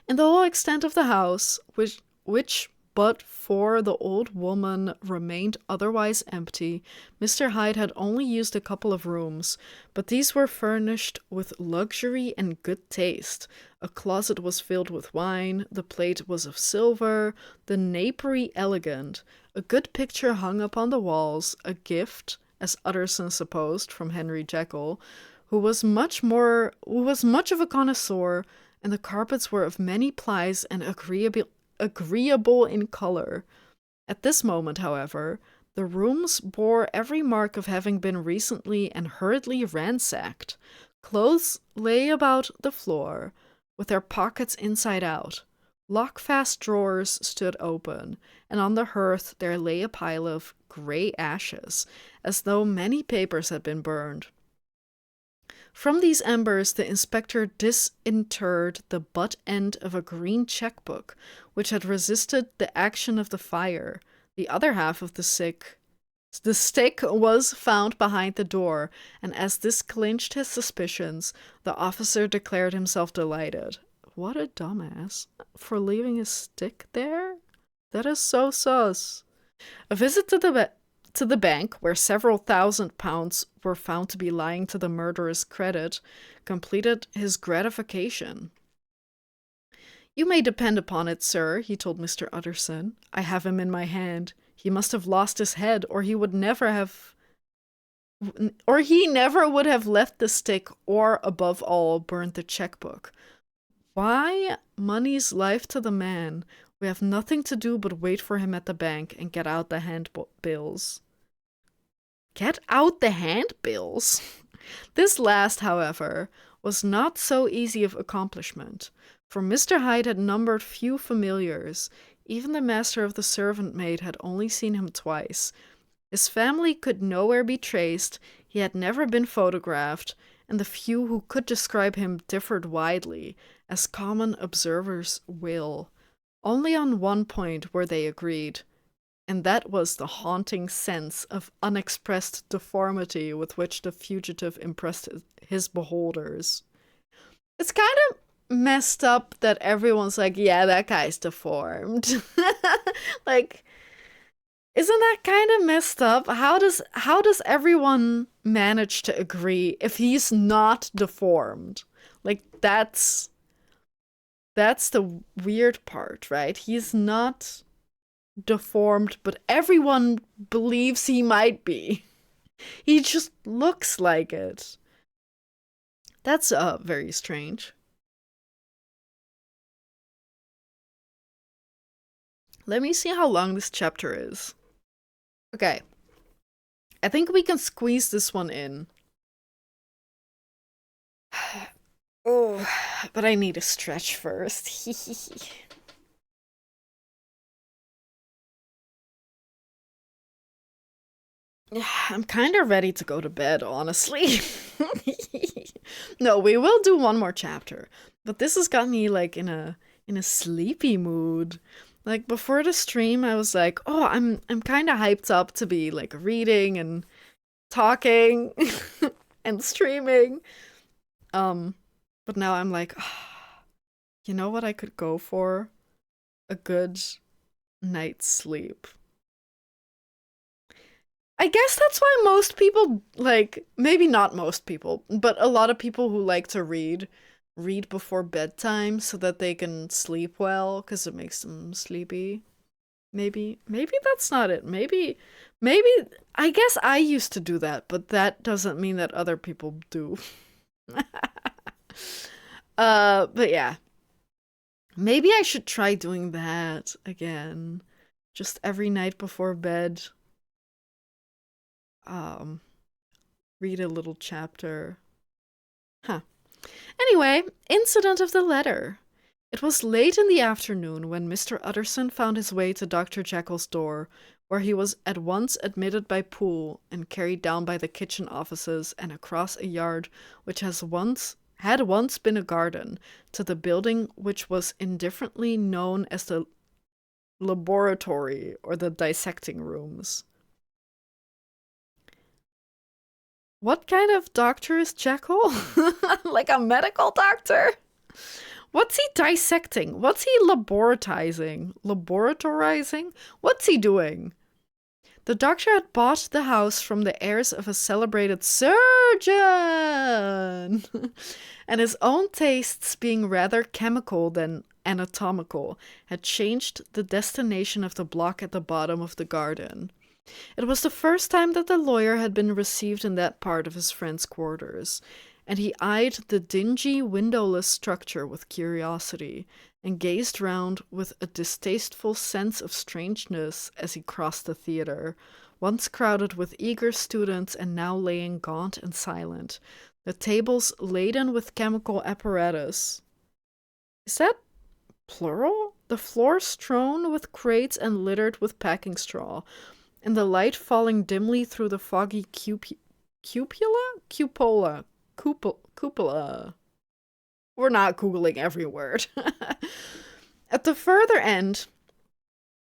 In the whole extent of the house, which but for the old woman remained otherwise empty, Mr. Hyde had only used a couple of rooms, but these were furnished with luxury and good taste. A closet was filled with wine, the plate was of silver, the napery elegant, a good picture hung upon the walls, a gift, as Utterson supposed, from Henry Jekyll, who was much of a connoisseur, and the carpets were of many plies and agreeable in color. At this moment, however, the rooms bore every mark of having been recently and hurriedly ransacked. Clothes lay about the floor, with their pockets inside out. Lock-fast drawers stood open, and on the hearth there lay a pile of grey ashes, as though many papers had been burned. From these embers the inspector disinterred the butt end of a green checkbook, which had resisted the action of the fire. The other half of the stick was found behind the door, and as this clinched his suspicions, the officer declared himself delighted. What a dumbass. For leaving his stick there? That is so sus. A visit to the bank, where several £1,000 were found to be lying to the murderer's credit, completed his gratification. You may depend upon it, sir, he told Mr. Utterson. I have him in my hand. He must have lost his head, or he never would have left the stick, or, above all, burned the checkbook. Why, money's life to the man. We have nothing to do but wait for him at the bank and get out the handbills. Get out the handbills? This last, however, was not so easy of accomplishment, for Mr. Hyde had numbered few familiars. Even the master of the servant maid had only seen him twice. His family could nowhere be traced, he had never been photographed, and the few who could describe him differed widely, as common observers will. Only on one point were they agreed, and that was the haunting sense of unexpressed deformity with which the fugitive impressed his beholders. It's kind of messed up that everyone's like, yeah, that guy's deformed. Like, isn't that kind of messed up? How does everyone manage to agree if he's not deformed? Like, that's the weird part, right? He's not deformed, but everyone believes he might be. He just looks like it. That's very strange. Let me see how long this chapter is. Okay. I think we can squeeze this one in. Oh, but I need a stretch first. I'm kind of ready to go to bed, honestly. No, we will do one more chapter, but this has got me like in a sleepy mood. Like before the stream, I was like, "Oh, I'm kind of hyped up to be like reading and talking and streaming." But now I'm like, you know what I could go for? A good night's sleep. I guess that's why most people, like, maybe not most people, but a lot of people who like to read before bedtime so that they can sleep well because it makes them sleepy. Maybe that's not it. Maybe I guess I used to do that, but that doesn't mean that other people do. But yeah. Maybe I should try doing that again. Just every night before bed. Um, read a little chapter. Huh. Anyway, incident of the letter. It was late in the afternoon when Mr. Utterson found his way to Dr. Jekyll's door, where he was at once admitted by Poole and carried down by the kitchen offices and across a yard which had once been a garden to the building which was indifferently known as the laboratory or the dissecting rooms. What kind of doctor is Jekyll? Like a medical doctor? What's he dissecting? What's he laboratizing? Laboratorizing? What's he doing? The doctor had bought the house from the heirs of a celebrated surgeon, and his own tastes, being rather chemical than anatomical, had changed the destination of the block at the bottom of the garden. It was the first time that the lawyer had been received in that part of his friend's quarters, and he eyed the dingy, windowless structure with curiosity, and gazed round with a distasteful sense of strangeness as he crossed the theatre, once crowded with eager students and now laying gaunt and silent, the tables laden with chemical apparatus. Is that plural? The floor strewn with crates and littered with packing straw, and the light falling dimly through the foggy cupola. We're not Googling every word. At the further end,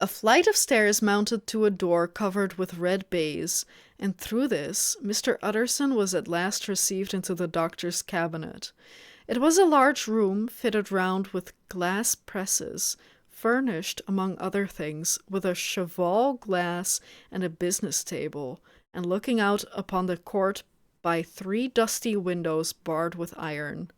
a flight of stairs mounted to a door covered with red baize, and through this, Mr. Utterson was at last received into the doctor's cabinet. It was a large room fitted round with glass presses, furnished, among other things, with a cheval glass and a business table, and looking out upon the court by 3 dusty windows barred with iron.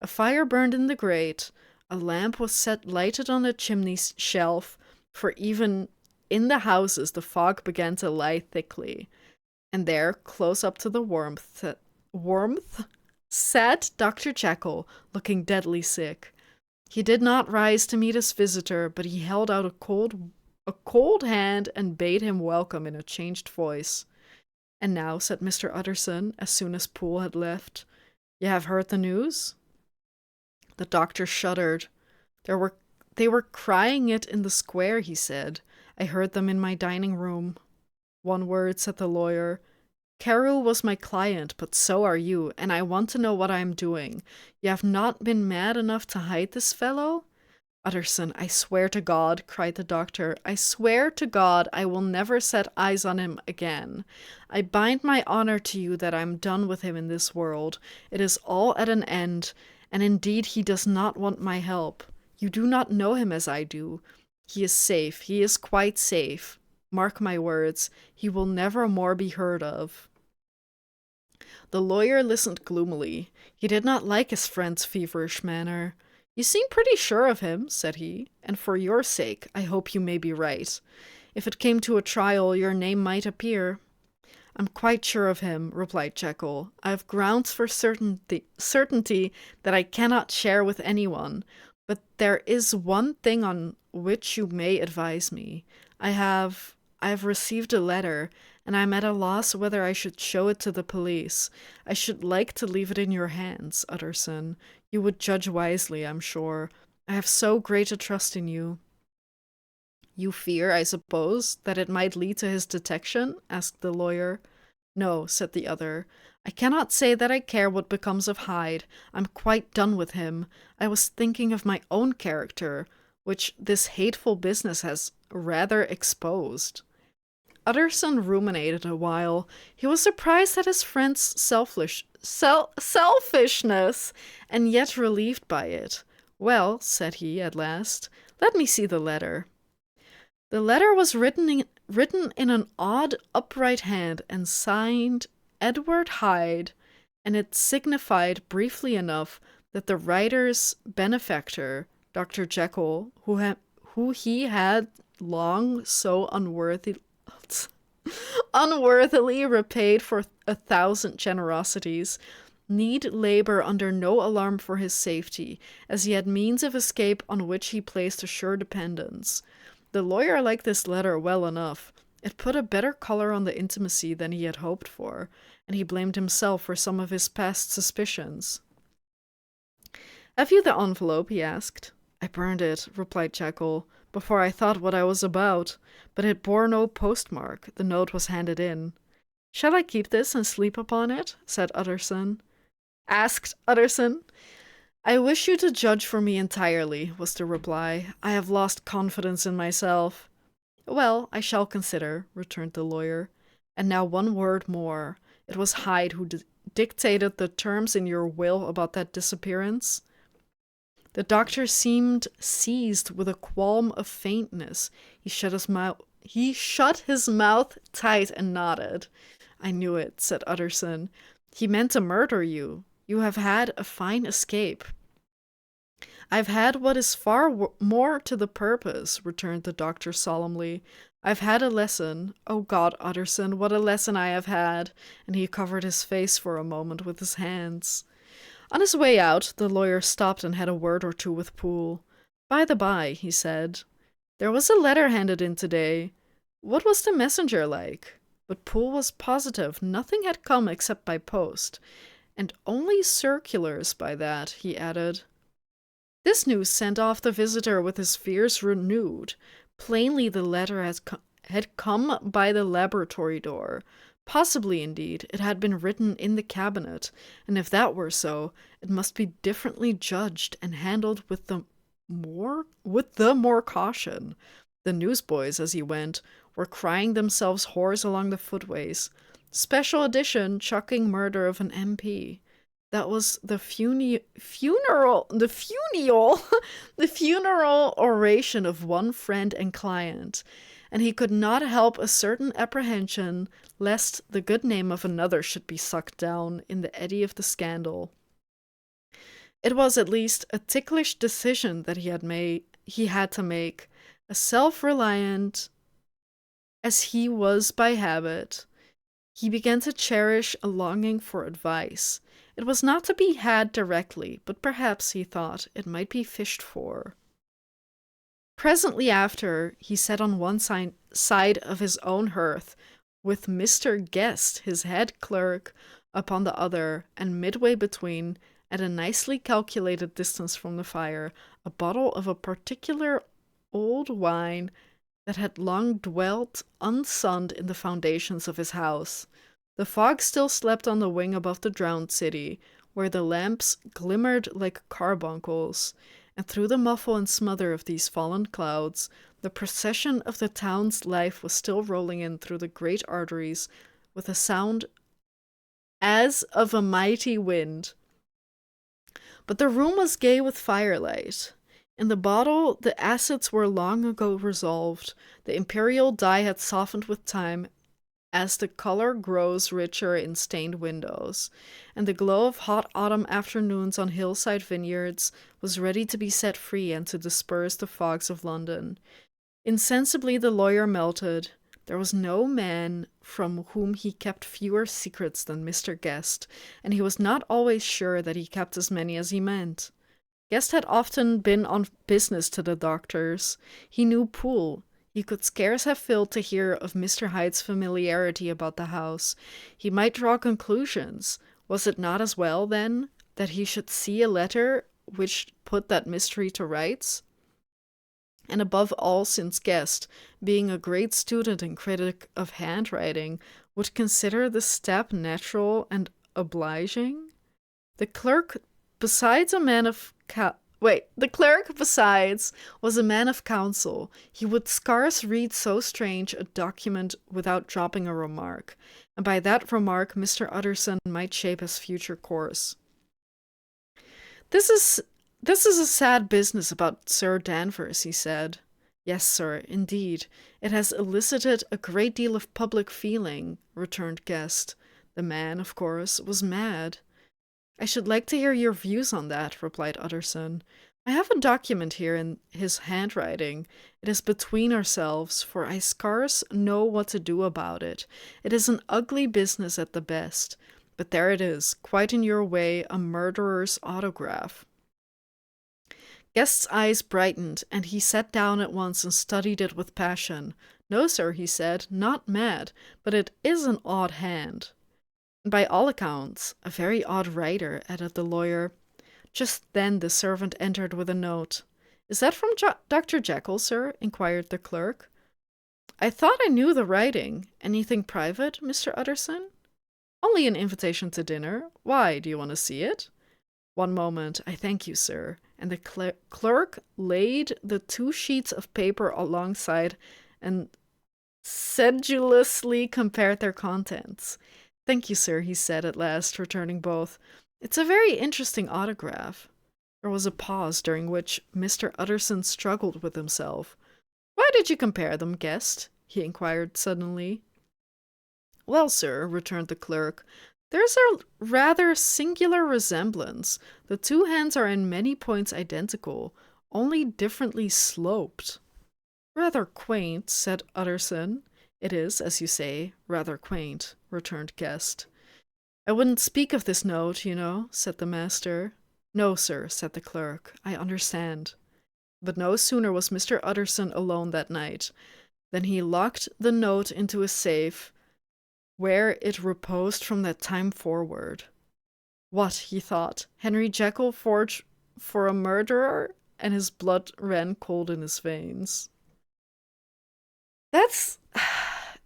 A fire burned in the grate, a lamp was set lighted on a chimney shelf, for even in the houses the fog began to lie thickly, and there, close up to the warmth, sat Dr. Jekyll, looking deadly sick. He did not rise to meet his visitor, but he held out a cold hand and bade him welcome in a changed voice. "And now," said Mr. Utterson, as soon as Poole had left, "you have heard the news?" The doctor shuddered. They were crying it in the square, he said. "I heard them in my dining room." "One word," said the lawyer. "Carew was my client, but so are you, and I want to know what I am doing. You have not been mad enough to hide this fellow?" "Utterson, I swear to God," cried the doctor, "I swear to God I will never set eyes on him again. I bind my honor to you that I am done with him in this world. It is all at an end, and indeed he does not want my help. You do not know him as I do. He is safe. He is quite safe. Mark my words, he will never more be heard of." The lawyer listened gloomily. He did not like his friend's feverish manner. "You seem pretty sure of him," said he, "and for your sake, I hope you may be right. If it came to a trial, your name might appear." "I'm quite sure of him," replied Jekyll. "I have grounds for certainty that I cannot share with anyone, but there is one thing on which you may advise me. I have received a letter, and I am at a loss whether I should show it to the police. I should like to leave it in your hands, Utterson. You would judge wisely, I'm sure. I have so great a trust in you." "You fear, I suppose, that it might lead to his detection?" asked the lawyer. "No," said the other. "I cannot say that I care what becomes of Hyde. I'm quite done with him. I was thinking of my own character, which this hateful business has rather exposed." Utterson ruminated a while. He was surprised at his friend's selfishness, and yet relieved by it. "Well," said he at last, "let me see the letter." The letter was written written in an odd, upright hand and signed Edward Hyde, and it signified briefly enough that the writer's benefactor, Dr. Jekyll, who he had long so unworthily repaid for 1,000 generosities, need labor under no alarm for his safety, as he had means of escape on which he placed a sure dependence. The lawyer liked this letter well enough. It put a better color on the intimacy than he had hoped for, and he blamed himself for some of his past suspicions. "Have you the envelope?" he asked. "I burned it," replied Jekyll, "before I thought what I was about, but it bore no postmark. The note was handed in." "Shall I keep this and sleep upon it?" asked Utterson. "I wish you to judge for me entirely," was the reply. "I have lost confidence in myself." "Well, I shall consider," returned the lawyer. "And now one word more. It was Hyde who dictated the terms in your will about that disappearance?" The doctor seemed seized with a qualm of faintness. He shut his mouth tight and nodded. "I knew it," said Utterson. "He meant to murder you. You have had a fine escape." "I've had what is far more to the purpose," returned the doctor solemnly. "I've had a lesson. Oh God, Utterson, what a lesson I have had!" And he covered his face for a moment with his hands. On his way out, the lawyer stopped and had a word or two with Poole. "By the by," he said, "there was a letter handed in today. What was the messenger like?" But Poole was positive nothing had come except by post. "And only circulars by that," he added. This news sent off the visitor with his fears renewed. Plainly the letter had come by the laboratory door. Possibly, indeed, it had been written in the cabinet, and if that were so, it must be differently judged and handled with the more caution. The newsboys, as he went, were crying themselves hoarse along the footways. "Special edition, shocking murder of an MP." That was the funeral oration of one friend and client, and he could not help a certain apprehension lest the good name of another should be sucked down in the eddy of the scandal. It was at least a ticklish decision that he had to make, as self-reliant as he was by habit. He began to cherish a longing for advice. It was not to be had directly, but perhaps, he thought, it might be fished for. Presently after, he sat on one side of his own hearth, with Mr. Guest, his head clerk, upon the other, and midway between, at a nicely calculated distance from the fire, a bottle of a particular old wine that had long dwelt unsunned in the foundations of his house. The fog still slept on the wing above the drowned city, where the lamps glimmered like carbuncles, and through the muffle and smother of these fallen clouds, the procession of the town's life was still rolling in through the great arteries with a sound as of a mighty wind. But the room was gay with firelight. In the bottle, the acids were long ago resolved. The imperial dye had softened with time, as the color grows richer in stained windows, and the glow of hot autumn afternoons on hillside vineyards was ready to be set free and to disperse the fogs of London. Insensibly the lawyer melted. There was no man from whom he kept fewer secrets than Mr. Guest, and he was not always sure that he kept as many as he meant. Guest had often been on business to the doctor's. He knew Poole. He could scarce have failed to hear of Mr. Hyde's familiarity about the house. He might draw conclusions. Was it not as well, then, that he should see a letter which put that mystery to rights? And above all, since Guest, being a great student and critic of handwriting, would consider the step natural and obliging? The clerk, besides, was a man of counsel. He would scarce read so strange a document without dropping a remark, and by that remark Mr. Utterson might shape his future course. This is a sad business about Sir Danvers," he said. Yes, sir, indeed. It has elicited a great deal of public feeling, returned Guest. The man, of course, was mad. I should like to hear your views on that, replied Utterson. I have a document here in his handwriting. It is between ourselves, for I scarce know what to do about it. It is an ugly business at the best. But there it is, quite in your way, a murderer's autograph. Guest's eyes brightened, and he sat down at once and studied it with passion. No, sir, he said, not mad, but it is an odd hand. And by all accounts, a very odd writer, added the lawyer. Just then the servant entered with a note. Is that from Dr. Jekyll, sir? Inquired the clerk. I thought I knew the writing. Anything private, Mr. Utterson? Only an invitation to dinner. Why, do you want to see it? One moment, I thank you, sir. And the clerk laid the 2 sheets of paper alongside and sedulously compared their contents. Thank you, sir, he said at last, returning both. It's a very interesting autograph. There was a pause during which Mr. Utterson struggled with himself. Why did you compare them, Guest? He inquired suddenly. Well, sir, returned the clerk, there's a rather singular resemblance. The 2 hands are in many points identical, only differently sloped. Rather quaint, said Utterson. It is, as you say, rather quaint, returned Guest. I wouldn't speak of this note, you know, said the master. No, sir, said the clerk, I understand. But no sooner was Mr. Utterson alone that night than he locked the note into a safe, where it reposed from that time forward. What, he thought, Henry Jekyll forged for a murderer? And his blood ran cold in his veins. That's...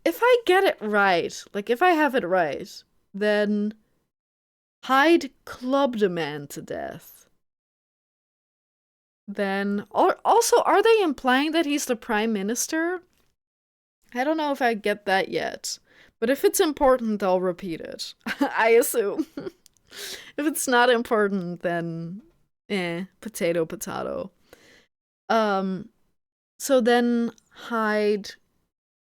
If I get it right, like if I have it right, then Hyde clubbed a man to death. Then... Also, are they implying that he's the prime minister? I don't know if I get that yet. But if it's important, I'll repeat it. I assume. If it's not important, then potato, potato. So then Hyde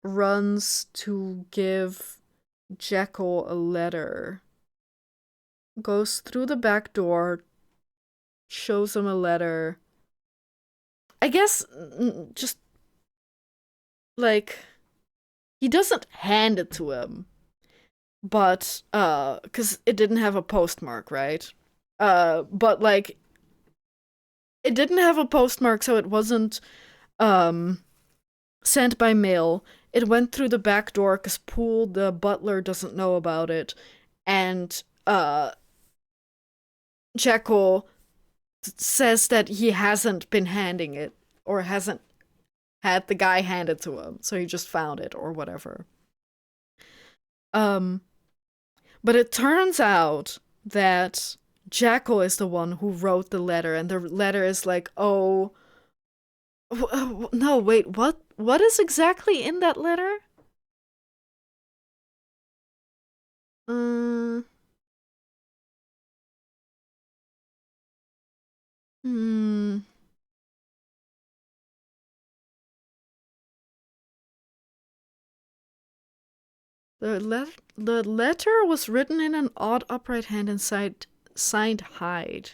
runs to give Jekyll a letter. Goes through the back door, shows him a letter. I guess just like... He doesn't hand it to him, but, because it didn't have a postmark, right? But, like, it didn't have a postmark, so it wasn't, sent by mail. It went through the back door, because Poole, the butler, doesn't know about it, and, Jekyll says that he hasn't been handing it, or hasn't had the guy hand it to him, so he just found it or whatever. But it turns out that Jekyll is the one who wrote the letter, and the letter is like, oh, no, wait, what is exactly in that letter? The letter was written in an odd upright hand and signed Hyde.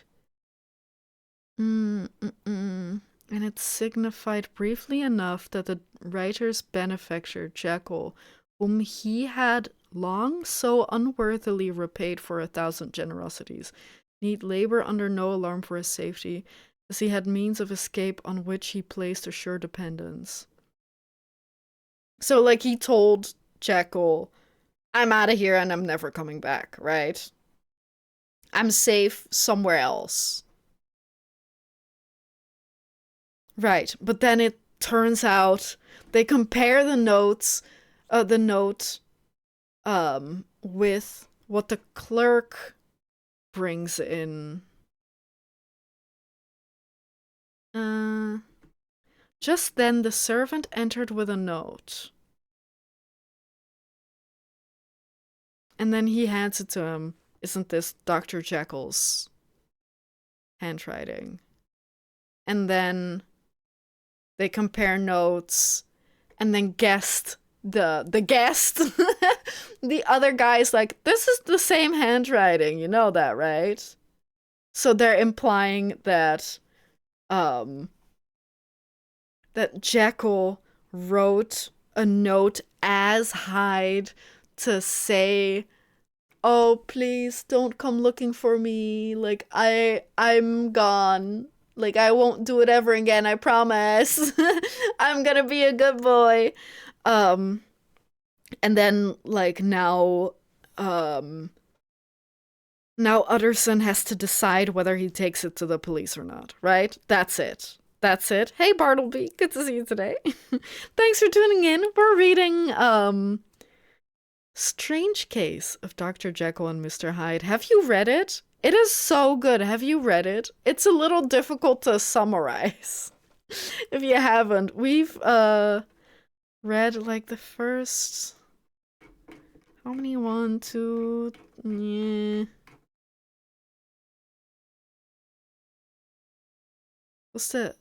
And it signified briefly enough that the writer's benefactor, Jekyll, whom he had long so unworthily repaid for 1,000 generosities, need labor under no alarm for his safety, as he had means of escape on which he placed a sure dependence. So, like, he told Jekyll, I'm out of here and I'm never coming back, right? I'm safe somewhere else. Right, but then it turns out they compare the notes, the note, with what the clerk brings in. Just then the servant entered with a note. And then he hands it to him. Isn't this Dr. Jekyll's handwriting? And then they compare notes, and then the guest the other guy's like, this is the same handwriting, you know that, right? So they're implying that um that Jekyll wrote a note as Hyde to say, oh, please don't come looking for me, like I'm gone, like I won't do it ever again, I promise. I'm gonna be a good boy. um and then like now Utterson has to decide whether he takes it to the police or not, right? That's it. That's it. Hey Bartleby, good to see you today. Thanks for tuning in. We're reading Strange Case of Dr. Jekyll and Mr. Hyde. Have you read it? It is so good. Have you read it? It's a little difficult to summarize. If you haven't, we've read like the first, how many? 1, 2, yeah. What's the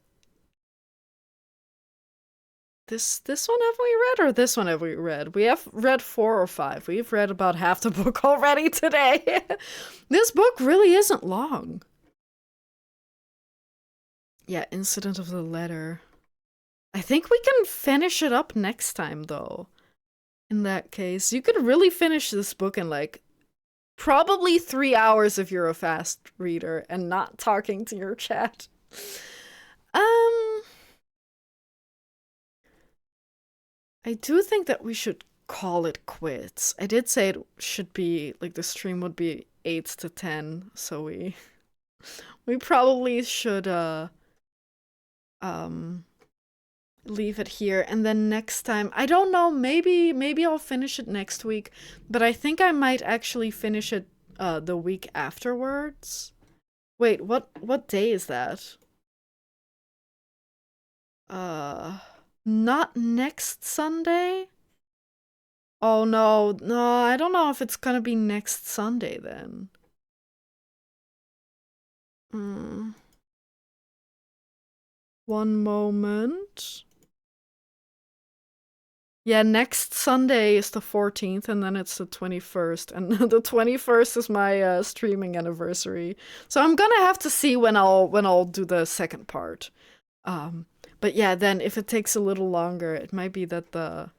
this one have we read, or this one have we read? We have read 4 or 5. We've read about half the book already today. This book really isn't long. Yeah, Incident of the Letter. I think we can finish it up next time, though. In that case, you could really finish this book in like probably 3 hours if you're a fast reader and not talking to your chat. I do think that we should call it quits. I did say it should be like the stream would be 8 to 10, so we probably should leave it here, and then next time, I don't know, maybe I'll finish it next week, but I think I might actually finish it the week afterwards. Wait, what day is that? Not next Sunday? Oh no, I don't know if it's gonna be next Sunday then. One moment. Yeah, next Sunday is the 14th, and then it's the 21st, and the 21st is my streaming anniversary. So I'm gonna have to see when I'll do the second part. But yeah, then if it takes a little longer, it might be that the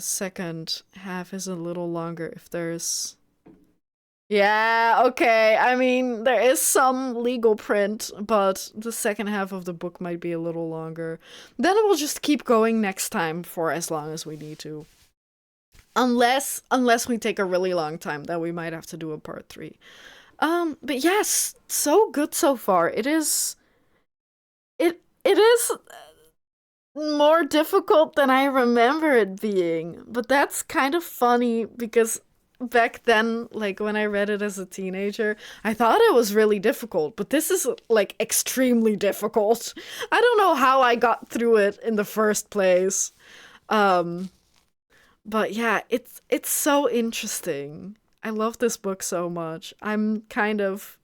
second half is a little longer if there's... Yeah, okay. I mean, there is some legal print, but the second half of the book might be a little longer. Then we'll just keep going next time for as long as we need to. Unless we take a really long time, then we might have to do a part 3. But yes, so good so far. It is more difficult than I remember it being, but that's kind of funny because back then, like when I read it as a teenager, I thought it was really difficult, but this is like extremely difficult. I don't know how I got through it in the first place. But yeah, it's so interesting. I love this book so much. I'm kind of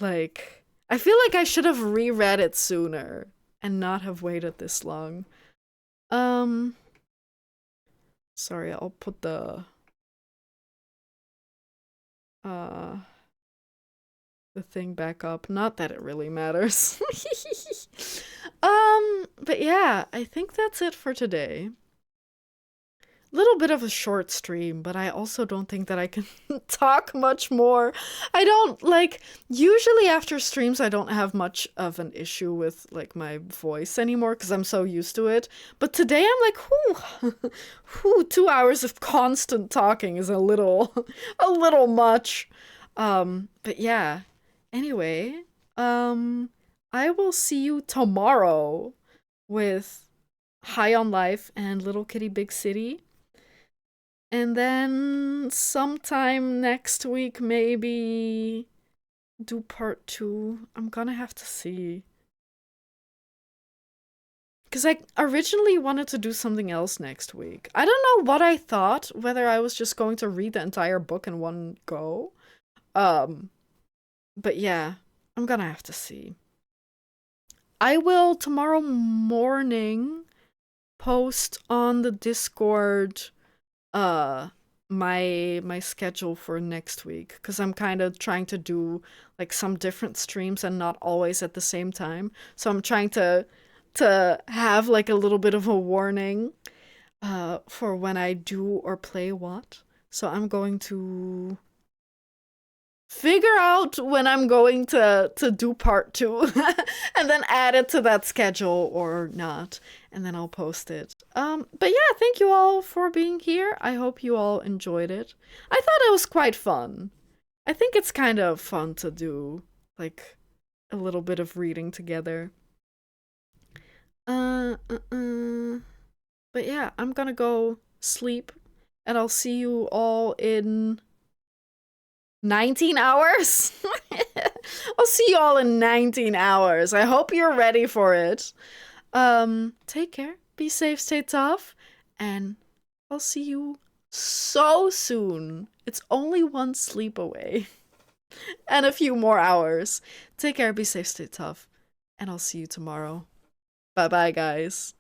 like, I feel like I should have reread it sooner and not have waited this long. Sorry, I'll put the thing back up. Not that it really matters. But yeah, I think that's it for today. Little bit of a short stream, but I also don't think that I can talk much more. I don't, like, usually after streams I don't have much of an issue with, like, my voice anymore because I'm so used to it. But today I'm like, whew, 2 hours of constant talking is a little much. But yeah, anyway, I will see you tomorrow with High on Life and Little Kitty Big City. And then sometime next week, maybe do part 2. I'm gonna have to see. Because I originally wanted to do something else next week. I don't know what I thought, whether I was just going to read the entire book in one go. But yeah, I'm gonna have to see. I will tomorrow morning post on the Discord my schedule for next week, because I'm kind of trying to do like some different streams and not always at the same time. So I'm trying to have like a little bit of a warning for when I do or play what. So I'm going to figure out when I'm going to do part 2 and then add it to that schedule or not, and then I'll post it. But yeah, thank you all for being here. I hope you all enjoyed it. I thought it was quite fun. I think it's kind of fun to do like a little bit of reading together. Uh, uh, uh. But yeah, I'm gonna go sleep, and I'll see you all in 19 hours? I'll see you all in 19 hours. I hope you're ready for it. Take care, be safe, stay tough, and I'll see you so soon. It's only one sleep away. And a few more hours. Take care, be safe, stay tough, and I'll see you tomorrow. Bye bye, guys.